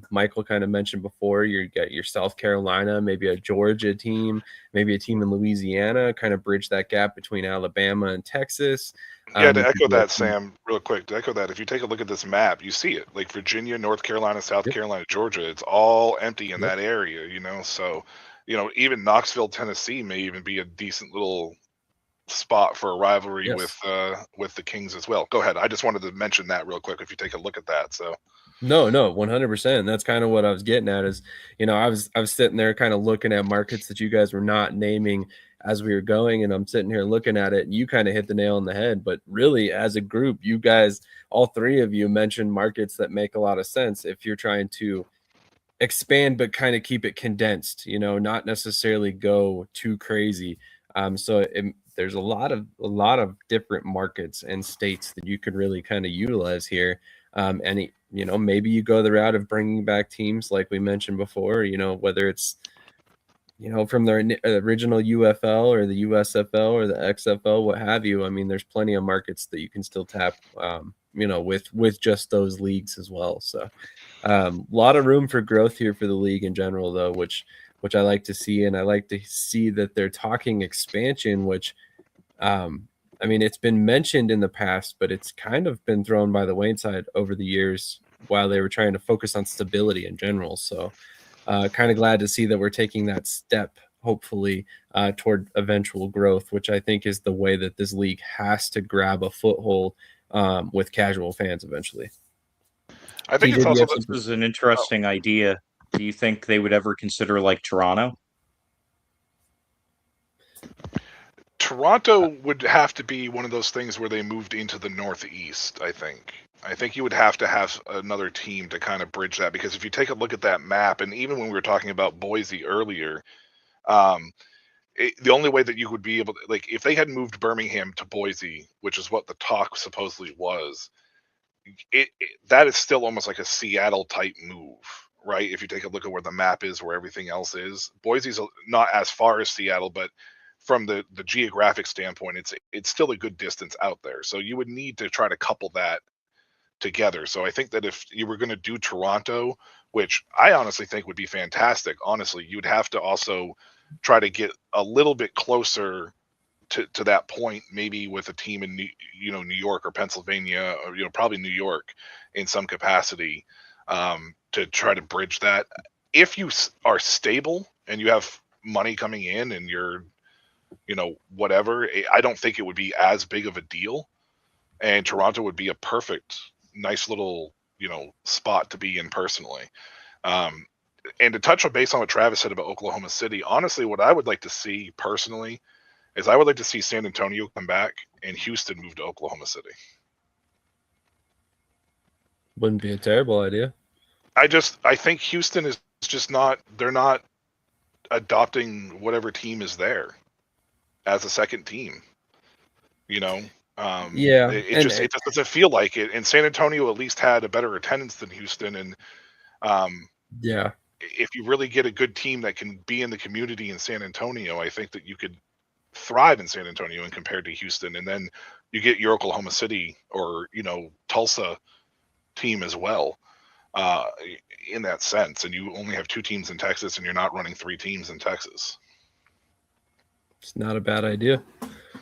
Michael kind of mentioned before, you got your South Carolina, maybe a Georgia team, maybe a team in Louisiana, kind of bridge that gap between Alabama and Texas. Yeah, to echo that, Sam, real quick, to echo that, if you take a look at this map, you see it. Like Virginia, North Carolina, South Carolina, Georgia, it's all empty in that area, So, even Knoxville, Tennessee may even be a decent little spot for a rivalry with the Kings as well. Go ahead. I just wanted to mention that real quick if you take a look at that. So no, 100%. That's kind of what I was getting at is, I was sitting there kind of looking at markets that you guys were not naming as we were going, and I'm sitting here looking at it, and you kind of hit the nail on the head. But really, as a group, you guys, all three of you, mentioned markets that make a lot of sense if you're trying to expand but kind of keep it condensed, not necessarily go too crazy. There's a lot of different markets and states that you could really kind of utilize here. Maybe you go the route of bringing back teams like we mentioned before, whether it's, from the original UFL or the USFL or the XFL, what have you. I mean, there's plenty of markets that you can still tap, with just those leagues as well. So a lot of room for growth here for the league in general, though, which I like to see. And I like to see that they're talking expansion, which, it's been mentioned in the past, but it's kind of been thrown by the wayside over the years while they were trying to focus on stability in general. So kind of glad to see that we're taking that step, hopefully, toward eventual growth, which I think is the way that this league has to grab a foothold with casual fans eventually. I think it's also this is an interesting idea. Do you think they would ever consider like Toronto? Toronto would have to be one of those things where they moved into the Northeast, I think you would have to have another team to kind of bridge that, because if you take a look at that map, and even when we were talking about Boise earlier, the only way that you would be able to, like, if they had moved Birmingham to Boise, which is what the talk supposedly was, that is still almost like a Seattle type move, right? If you take a look at where the map is, where everything else is, Boise's not as far as Seattle, but from the geographic standpoint, it's still a good distance out there. So you would need to try to couple that together. So I think that if you were going to do Toronto, which I honestly think would be fantastic, honestly, you'd have to also try to get a little bit closer to that point, maybe with a team in New York or Pennsylvania, or probably New York in some capacity, to try to bridge that. If you are stable and you have money coming in and you're whatever, I don't think it would be as big of a deal, and Toronto would be a perfect, nice little, spot to be in personally. And to touch on base on what Travis said about Oklahoma City, honestly, what I would like to see personally is I would like to see San Antonio come back and Houston move to Oklahoma City. Wouldn't be a terrible idea. I think Houston is just not, they're not adopting whatever team is there as a second team. Yeah, It just doesn't feel like it. And San Antonio at least had a better attendance than Houston. And yeah, if you really get a good team that can be in the community in San Antonio, I think that you could thrive in San Antonio and compared to Houston. And then you get your Oklahoma City or Tulsa team as well in that sense. And you only have 2 teams in Texas, and you're not running 3 teams in Texas. it's not a bad idea.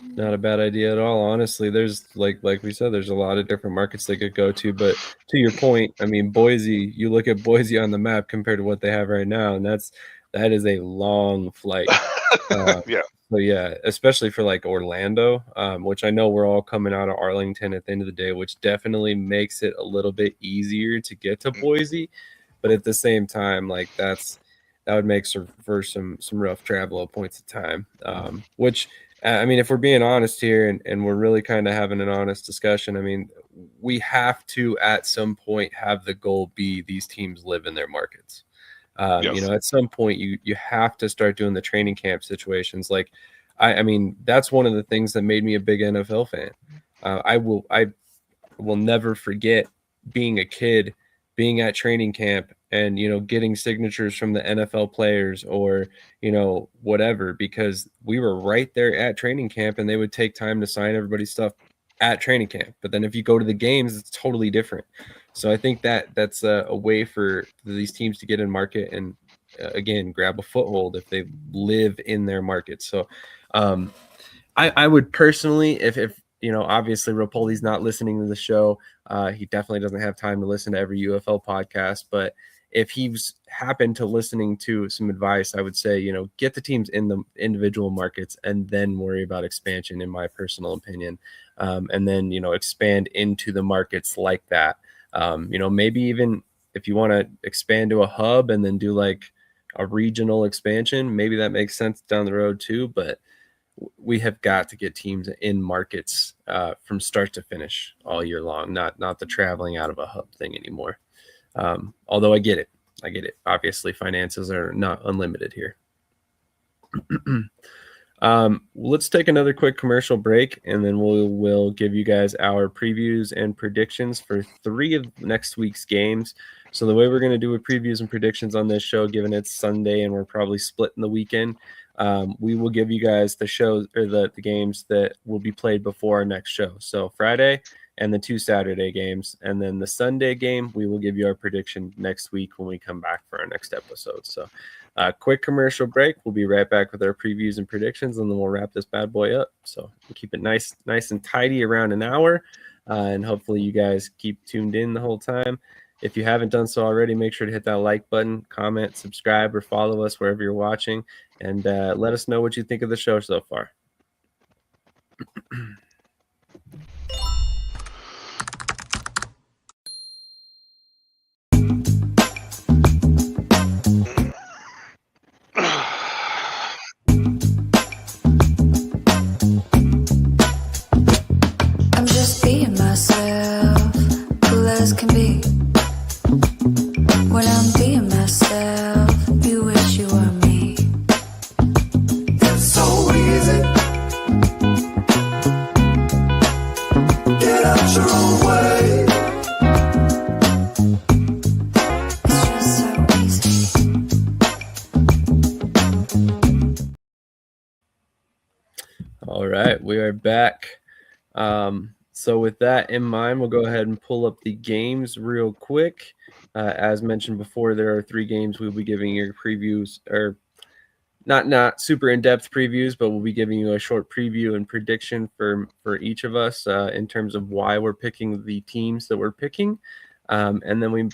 Not a bad idea at all. Honestly, there's like we said, there's a lot of different markets they could go to. But to your point, I mean, Boise. You look at Boise on the map compared to what they have right now, and that is a long flight. Yeah. So yeah, especially for like Orlando, which I know we're all coming out of Arlington at the end of the day, which definitely makes it a little bit easier to get to Boise. But at the same time, like that would make for some rough travel at points of time. Which I mean, if we're being honest here and we're really kind of having an honest discussion, I mean, we have to at some point have the goal be these teams live in their markets. Yes. At some point you have to start doing the training camp situations. Like, I mean, that's one of the things that made me a big NFL fan. I will never forget being a kid, being at training camp and, getting signatures from the NFL players or, whatever, because we were right there at training camp and they would take time to sign everybody's stuff at training camp. But then if you go to the games, it's totally different. So I think that's a way for these teams to get in market and, again, grab a foothold if they live in their market. So I would personally, if obviously Rapoli's not listening to the show, he definitely doesn't have time to listen to every UFL podcast, but if he's happened to listening to some advice, I would say, get the teams in the individual markets and then worry about expansion, in my personal opinion. And then, expand into the markets like that. Maybe even if you want to expand to a hub and then do like a regional expansion, maybe that makes sense down the road too. But we have got to get teams in markets from start to finish all year long, not the traveling out of a hub thing anymore. Although I get it. Obviously, finances are not unlimited here. Let's take another quick commercial break, and then we'll give you guys our previews and predictions for 3 of next week's games. So the way we're going to do with previews and predictions on this show, given it's Sunday and we're probably splitting the weekend, we will give you guys the shows or the games that will be played before our next show. So Friday and the 2 Saturday games, and then the Sunday game, we will give you our prediction next week when we come back for our next episode. So quick commercial break. We'll be right back with our previews and predictions, and then we'll wrap this bad boy up. So we'll keep it nice and tidy around an hour, and hopefully you guys keep tuned in the whole time. If you haven't done so already, make sure to hit that like button, comment, subscribe, or follow us wherever you're watching, and let us know what you think of the show so far. I'm just being myself, cool as can be. When I'm being myself, you wish you were me. It's so easy. Get out your own way. It's just so easy. All right, we are back. So with that in mind, we'll go ahead and pull up the games real quick. As mentioned before, there are 3 games we'll be giving you previews, or not super in-depth previews, but we'll be giving you a short preview and prediction for each of us in terms of why we're picking the teams that we're picking. And then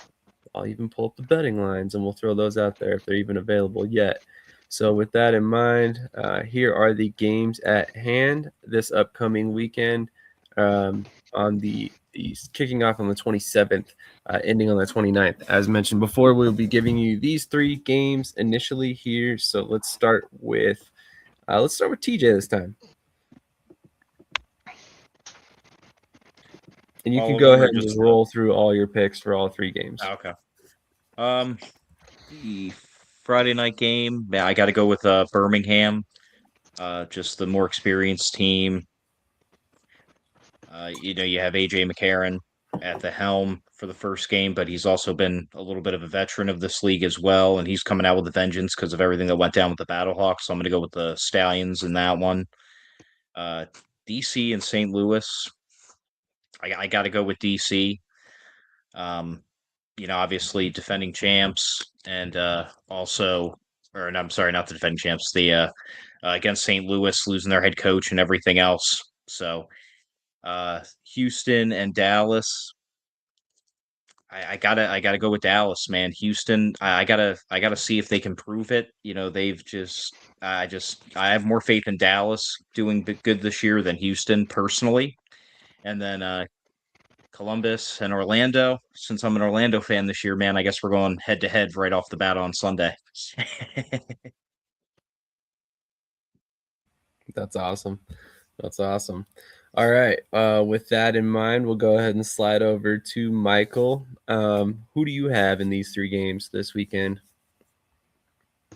I'll even pull up the betting lines, and we'll throw those out there if they're even available yet. So with that in mind, here are the games at hand this upcoming weekend. On the kicking off on the 27th, ending on the 29th. As mentioned before, we'll be giving you these 3 games initially here. So let's start with TJ this time. And you can go ahead and just roll through all your picks for all 3 games. Okay. The Friday night game, I got to go with Birmingham. Just the more experienced team. You have AJ McCarron at the helm for the first game, but he's also been a little bit of a veteran of this league as well, and he's coming out with a vengeance because of everything that went down with the Battlehawks. So I'm going to go with the Stallions in that one. DC and St. Louis. I got to go with DC. Obviously defending champs, and also, or I'm sorry, not the defending champs. The against St. Louis losing their head coach and everything else. So Houston and Dallas. I gotta go with Dallas, man. Houston, I gotta see if they can prove it. They've I have more faith in Dallas doing good this year than Houston personally. And then Columbus and Orlando. Since I'm an Orlando fan this year, man, I guess we're going head to head right off the bat on Sunday. That's awesome. That's awesome. All right. With that in mind, we'll go ahead and slide over to Michael. Who do you have in these 3 games this weekend?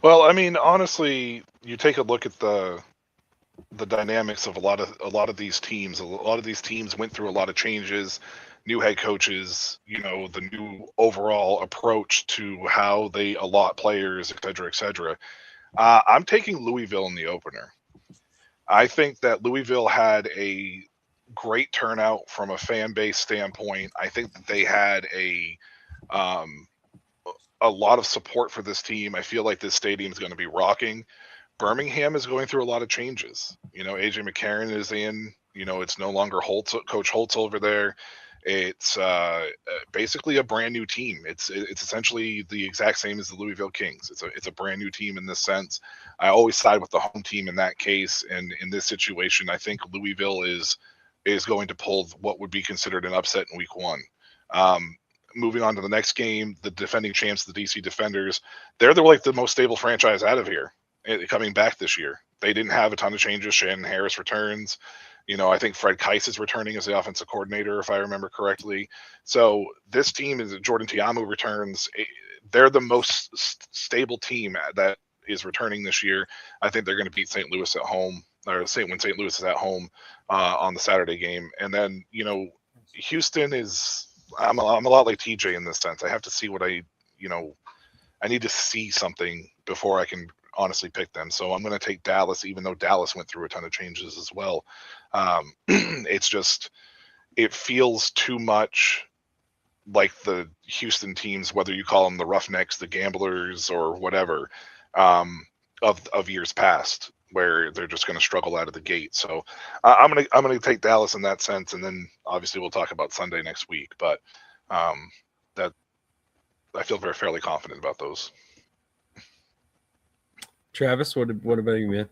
Well, I mean, honestly, you take a look at the dynamics of a lot of these teams. A lot of these teams went through a lot of changes, new head coaches, the new overall approach to how they allot players, et cetera, et cetera. I'm taking Louisville in the opener. I think that Louisville had a great turnout from a fan base standpoint. I think that they had a lot of support for this team. I feel like this stadium is going to be rocking. Birmingham is going through a lot of changes. AJ McCarron is in. It's no longer Coach Holtz over there. It's basically a brand new team. It's essentially the exact same as the Louisville Kings. It's a brand new team in this sense. I always side with the home team in that case, and in this situation, I think Louisville is going to pull what would be considered an upset in week 1. Moving on to the next game, the defending champs, the DC Defenders, they're the most stable franchise out of here coming back this year. They didn't have a ton of changes. Shannon Harris returns. I think Fred Keiss is returning as the offensive coordinator, if I remember correctly. So this team is Jordan Tiamu returns. They're the most stable team that is returning this year. I think they're going to beat St. Louis at home, or when St. Louis is at home on the Saturday game. And then, Houston is, I'm a lot like TJ in this sense. I have to see I need to see something before I can honestly pick them. So I'm going to take Dallas, even though Dallas went through a ton of changes as well. It's just, it feels too much like the Houston teams, whether you call them the Roughnecks, the Gamblers, or whatever, of years past, where they're just going to struggle out of the gate. So I'm gonna take Dallas in that sense, and then obviously we'll talk about Sunday next week. But that I feel fairly confident about those. Travis, what about you, man?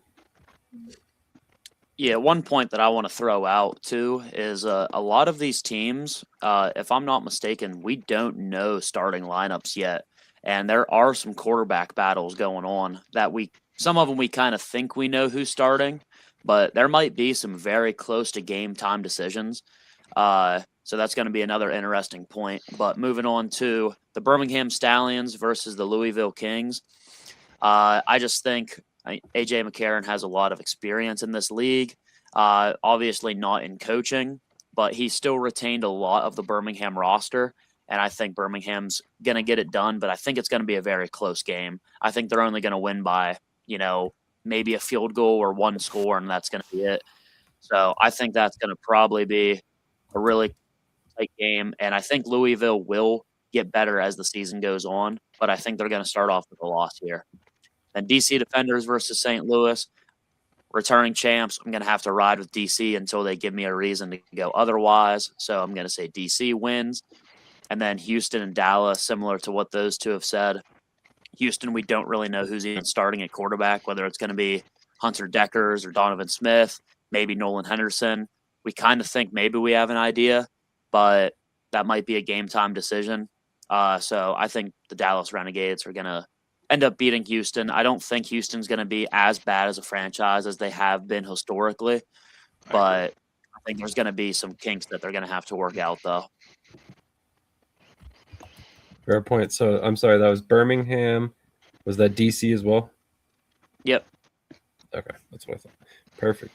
Yeah, one point that I want to throw out too is a lot of these teams, if I'm not mistaken, we don't know starting lineups yet, and there are some quarterback battles going on that some of them we kind of think we know who's starting, but there might be some very close to game time decisions. So that's going to be another interesting point. But moving on to the Birmingham Stallions versus the Louisville Kings, I just think AJ McCarron has a lot of experience in this league. Obviously not in coaching, but he still retained a lot of the Birmingham roster. And I think Birmingham's going to get it done, but I think it's going to be a very close game. I think they're only going to win by, maybe a field goal or one score, and that's going to be it. So I think that's going to probably be a really tight game. And I think Louisville will get better as the season goes on, but I think they're going to start off with a loss here. And DC Defenders versus St. Louis, returning champs. I'm going to have to ride with DC until they give me a reason to go otherwise. So I'm going to say DC wins. And then Houston and Dallas, similar to what those two have said. Houston, we don't really know who's even starting at quarterback, whether it's going to be Hunter Deckers or Donovan Smith, maybe Nolan Henderson. We kind of think maybe we have an idea, but that might be a game-time decision. So I think the Dallas Renegades are going to end up beating Houston. I don't think Houston's going to be as bad as a franchise as they have been historically, but I think there's going to be some kinks that they're going to have to work out, though. Fair point. So I'm sorry, that was Birmingham. Was that DC as well? Yep. Okay, that's what I thought. Perfect.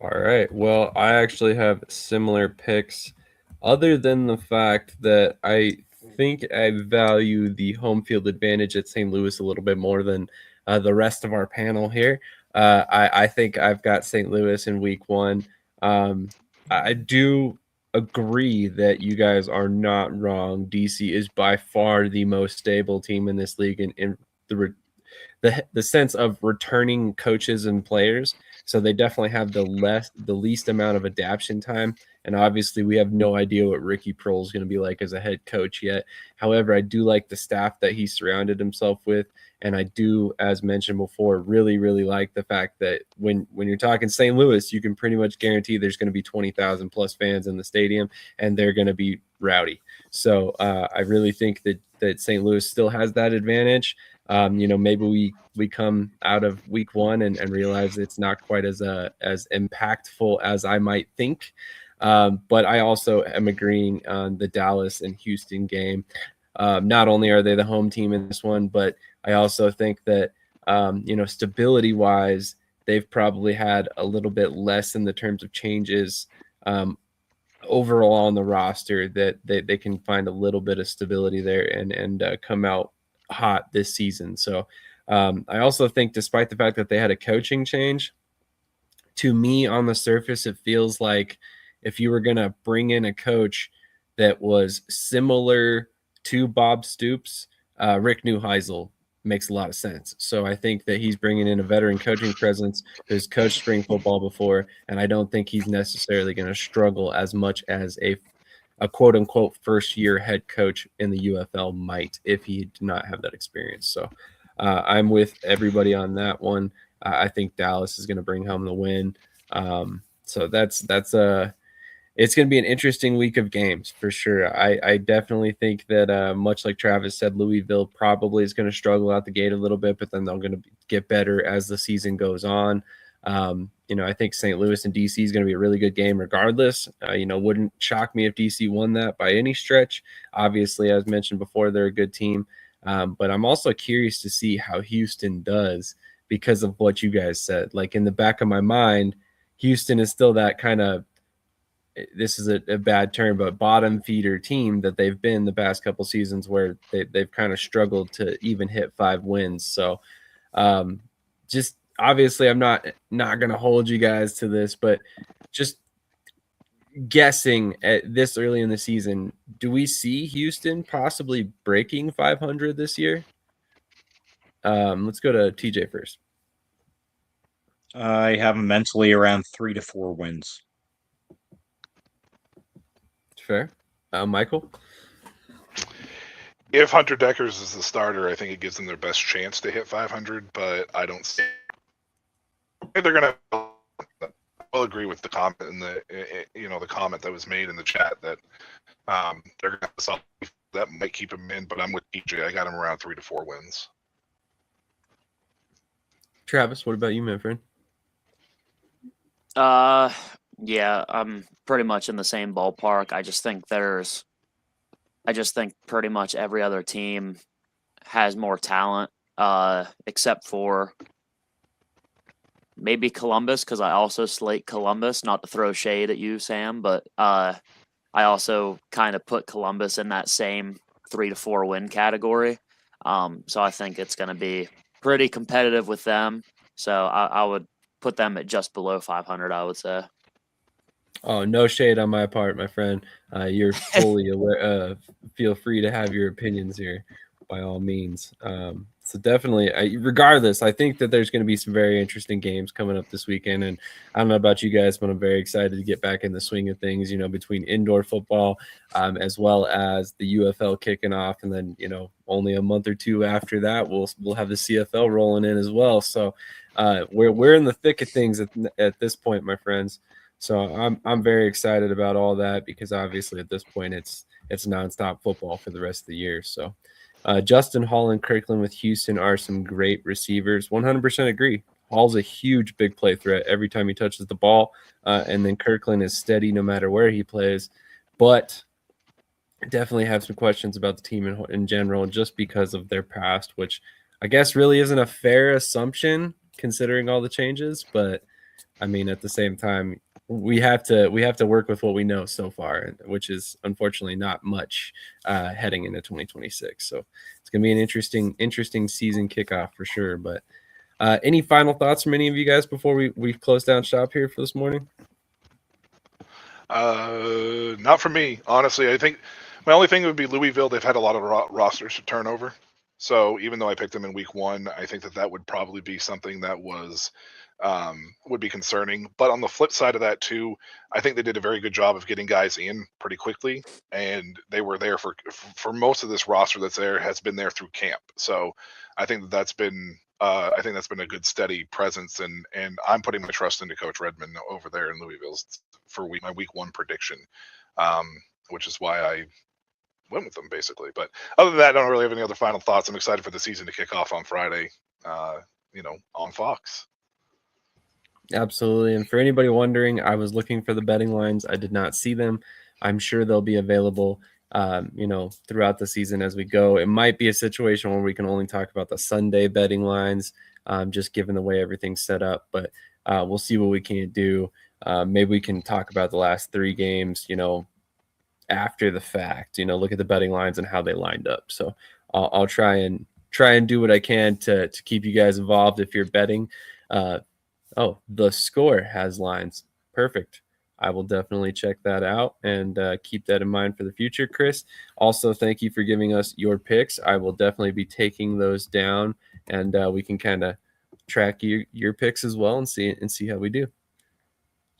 All right. Well, I actually have similar picks, other than the fact that I think I value the home field advantage at St. Louis a little bit more than the rest of our panel here. I think I've got St. Louis in week one. I do agree that you guys are not wrong. DC is by far the most stable team in this league in the sense of returning coaches and players. So they definitely have the least amount of adaptation time. And obviously, we have no idea what Ricky Proehl is going to be like as a head coach yet. However, I do like the staff that he surrounded himself with. And I do, as mentioned before, really, really like the fact that when you're talking St. Louis, you can pretty much guarantee there's going to be 20,000 plus fans in the stadium, and they're going to be rowdy. So I really think that St. Louis still has that advantage. Maybe we come out of week one and realize it's not quite as impactful as I might think. But I also am agreeing on the Dallas and Houston game. Not only are they the home team in this one, but I also think that, stability wise, they've probably had a little bit less in the terms of changes overall on the roster, that they can find a little bit of stability there and come out hot this season. So I also think, despite the fact that they had a coaching change, to me on the surface, it feels like if you were going to bring in a coach that was similar to Bob Stoops, Rick Neuheisel makes a lot of sense. So I think that he's bringing in a veteran coaching presence who's coached spring football before, and I don't think he's necessarily going to struggle as much as a quote-unquote first-year head coach in the UFL might if he did not have that experience. So I'm with everybody on that one. I think Dallas is going to bring home the win. So that's it's going to be an interesting week of games for sure. I definitely think that much like Travis said, Louisville probably is going to struggle out the gate a little bit, but then they're going to get better as the season goes on. I think St. Louis and DC is going to be a really good game regardless. Wouldn't shock me if DC won that by any stretch. Obviously, as mentioned before, they're a good team. But I'm also curious to see how Houston does because of what you guys said. Like, in the back of my mind, Houston is still that kind of, this is a bad term, but bottom feeder team that they've been the past couple seasons, where they've kind of struggled to even hit 5 wins. So just obviously I'm not going to hold you guys to this, but just guessing at this early in the season, do we see Houston possibly breaking 500 this year? Let's go to TJ first. I have them mentally around 3 to 4 wins. Fair. Michael? If Hunter Deckers is the starter, I think it gives them their best chance to hit 500, but I don't see they're going to. I'll agree with the comment in the comment that was made in the chat that they're going to have something that might keep them in, but I'm with TJ. I got them around 3 to 4 wins. Travis, what about you, my friend? Yeah, I'm pretty much in the same ballpark. I just think pretty much every other team has more talent, except for maybe Columbus, because I also slate Columbus, not to throw shade at you, Sam, but I also kind of put Columbus in that same 3 to 4 win category. So I think it's going to be pretty competitive with them. So I would put them at just below 500, I would say. Oh, no shade on my part, my friend. You're fully aware. Feel free to have your opinions here, by all means. So definitely, regardless, I think that there's going to be some very interesting games coming up this weekend. And I don't know about you guys, but I'm very excited to get back in the swing of things, between indoor football as well as the UFL kicking off. And then, only a month or two after that, we'll have the CFL rolling in as well. So we're in the thick of things at this point, my friends. So I'm very excited about all that, because obviously at this point it's nonstop football for the rest of the year. So Justin Hall and Kirkland with Houston are some great receivers. 100% agree. Hall's a huge big play threat every time he touches the ball, and then Kirkland is steady no matter where he plays. But I definitely have some questions about the team in general, just because of their past, which I guess really isn't a fair assumption considering all the changes, but I mean, at the same time, we have to work with what we know so far, which is unfortunately not much heading into 2026. So it's gonna be an interesting season kickoff for sure. But any final thoughts from any of you guys before we close down shop here for this morning? Not for me, honestly. I think my only thing would be Louisville. They've had a lot of rosters to turn over. So even though I picked them in week 1, I think that would probably be something that would be concerning. But on the flip side of that too, I think they did a very good job of getting guys in pretty quickly, and they were there for most of this roster that's there has been there through camp. So I think that's been a good steady presence, and I'm putting my trust into Coach Redmond over there in Louisville for my week 1 prediction, which is why I went with them basically. But other than that, I don't really have any other final thoughts. I'm excited for the season to kick off on Friday, on Fox. Absolutely. And for anybody wondering, I was looking for the betting lines. I did not see them. I'm sure they'll be available, throughout the season as we go. It might be a situation where we can only talk about the Sunday betting lines, just given the way everything's set up. But we'll see what we can do. Maybe we can talk about the last 3 games, after the fact, look at the betting lines and how they lined up. So I'll try and do what I can to keep you guys involved if you're betting. Oh, the score has lines. Perfect. I will definitely check that out and keep that in mind for the future, Chris. Also, thank you for giving us your picks. I will definitely be taking those down, and we can kind of track your picks as well and see how we do.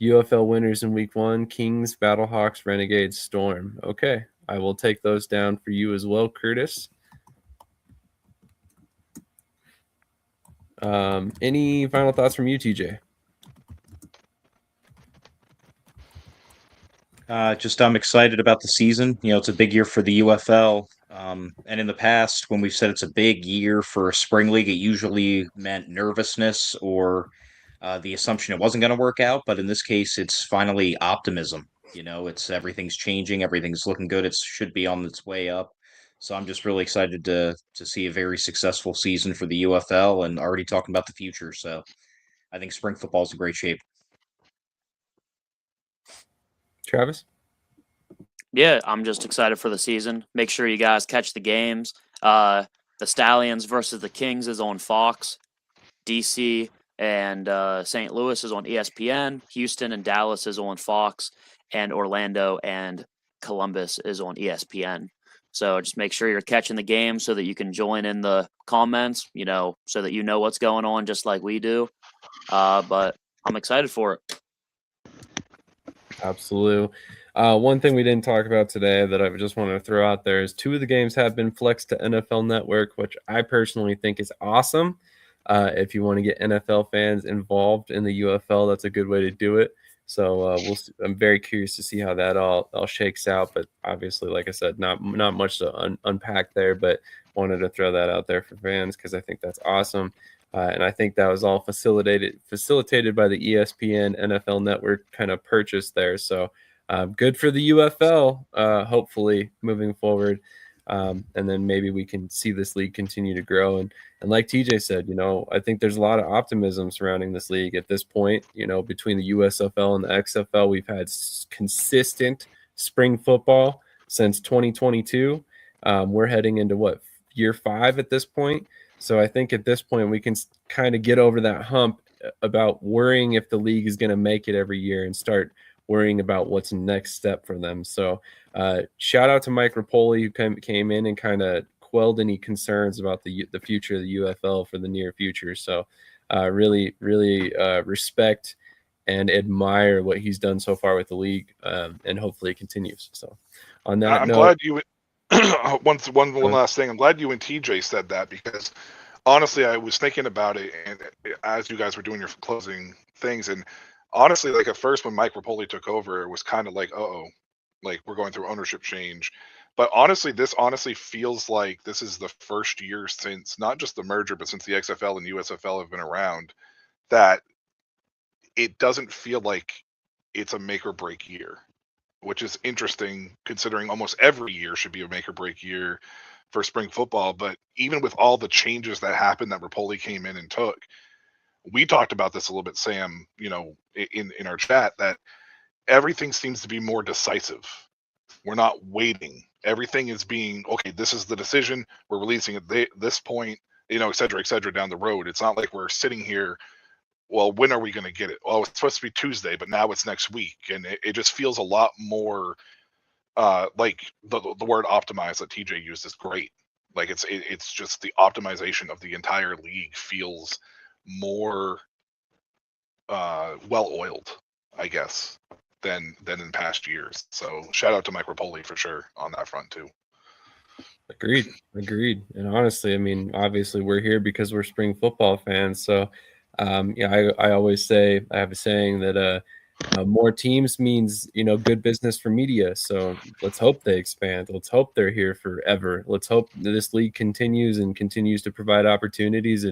UFL winners in week 1: Kings, Battlehawks, Renegades, Storm. Okay, I will take those down for you as well, Curtis. Any final thoughts from you, TJ? I'm excited about the season. It's a big year for the UFL. And in the past, when we've said it's a big year for a spring league, it usually meant nervousness or the assumption it wasn't going to work out. But in this case, it's finally optimism. It's everything's changing, everything's looking good. It should be on its way up. So I'm just really excited to see a very successful season for the UFL and already talking about the future. So I think spring football is in great shape. Travis? Yeah, I'm just excited for the season. Make sure you guys catch the games. The Stallions versus the Kings is on Fox. DC and St. Louis is on ESPN. Houston and Dallas is on Fox. And Orlando and Columbus is on ESPN. So just make sure you're catching the game so that you can join in the comments, so that you know what's going on just like we do. But I'm excited for it. Absolutely. One thing we didn't talk about today that I just wanted to throw out there is 2 of the games have been flexed to NFL Network, which I personally think is awesome. If you want to get NFL fans involved in the UFL, that's a good way to do it. So I'm very curious to see how that all shakes out. But obviously, like I said, not much to unpack there, but wanted to throw that out there for fans because I think that's awesome. And I think that was all facilitated by the ESPN NFL Network kind of purchase there. So good for the UFL, hopefully moving forward. And then maybe we can see this league continue to grow. And like TJ said, I think there's a lot of optimism surrounding this league at this point. Between the USFL and the XFL, we've had consistent spring football since 2022. We're heading into year 5 at this point. So I think at this point we can kind of get over that hump about worrying if the league is going to make it every year and start worrying about what's the next step for them. So shout out to Mike Rapoli, who came in and kind of quelled any concerns about the future of the UFL for the near future. So really respect and admire what he's done so far with the league, and hopefully it continues. So on that I'm note, glad you one last thing. I'm glad you and TJ said that, because honestly, I was thinking about it, and as you guys were doing your closing things, and honestly, like at first when Mike Rapoli took over, it was kind of like, like we're going through ownership change. But honestly, this feels like this is the first year since not just the merger, but since the XFL and USFL have been around, that it doesn't feel like it's a make or break year, which is interesting considering almost every year should be a make or break year for spring football. But even with all the changes that happened that Rapoli came in and took, we talked about this a little bit, Sam, in our chat, that everything seems to be more decisive. We're not waiting. Everything is being, okay, this is the decision. We're releasing at this point, et cetera, down the road. It's not like we're sitting here, well, when are we going to get it? Oh, it's supposed to be Tuesday, but now it's next week. And it just feels a lot more like the word optimize that TJ used is great. Like it's just the optimization of the entire league feels more well-oiled, I guess, than in past years. So shout out to Mike Rapoli for sure on that front too. Agreed. And honestly, I mean, obviously we're here because we're spring football fans. So, I always say, I have a saying that more teams means, good business for media. So let's hope they expand. Let's hope they're here forever. Let's hope that this league continues to provide opportunities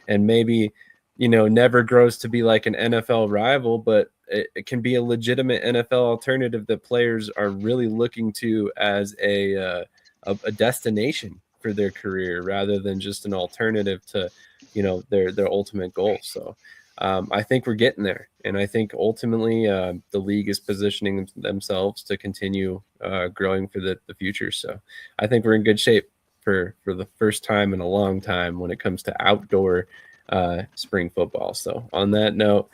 and maybe, never grows to be like an NFL rival, but it can be a legitimate NFL alternative that players are really looking to as a destination for their career rather than just an alternative to, their ultimate goal. So I think we're getting there. And I think ultimately the league is positioning themselves to continue growing for the future. So I think we're in good shape for the first time in a long time when it comes to outdoor spring football. So on that note,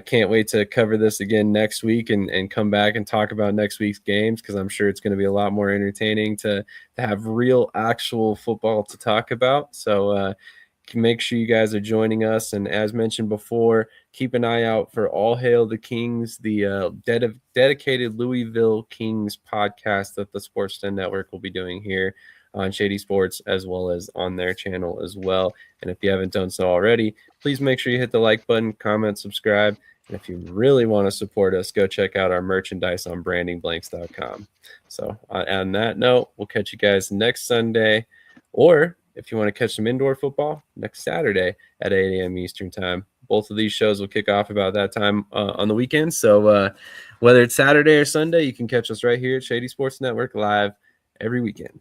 can't wait to cover this again next week and come back and talk about next week's games, because I'm sure it's going to be a lot more entertaining to have real actual football to talk about. So make sure you guys are joining us. And as mentioned before, keep an eye out for All Hail the Kings, the dedicated Louisville Kings podcast that the Sportsnet Network will be doing here on Shady Sports, as well as on their channel as well. And if you haven't done so already, please make sure you hit the like button, comment, subscribe. And if you really want to support us, go check out our merchandise on brandingblanks.com. So on that note, we'll catch you guys next Sunday, or if you want to catch some indoor football, next Saturday at 8 a.m. Eastern time. Both of these shows will kick off about that time on the weekend. So whether it's Saturday or Sunday, you can catch us right here at Shady Sports Network live every weekend.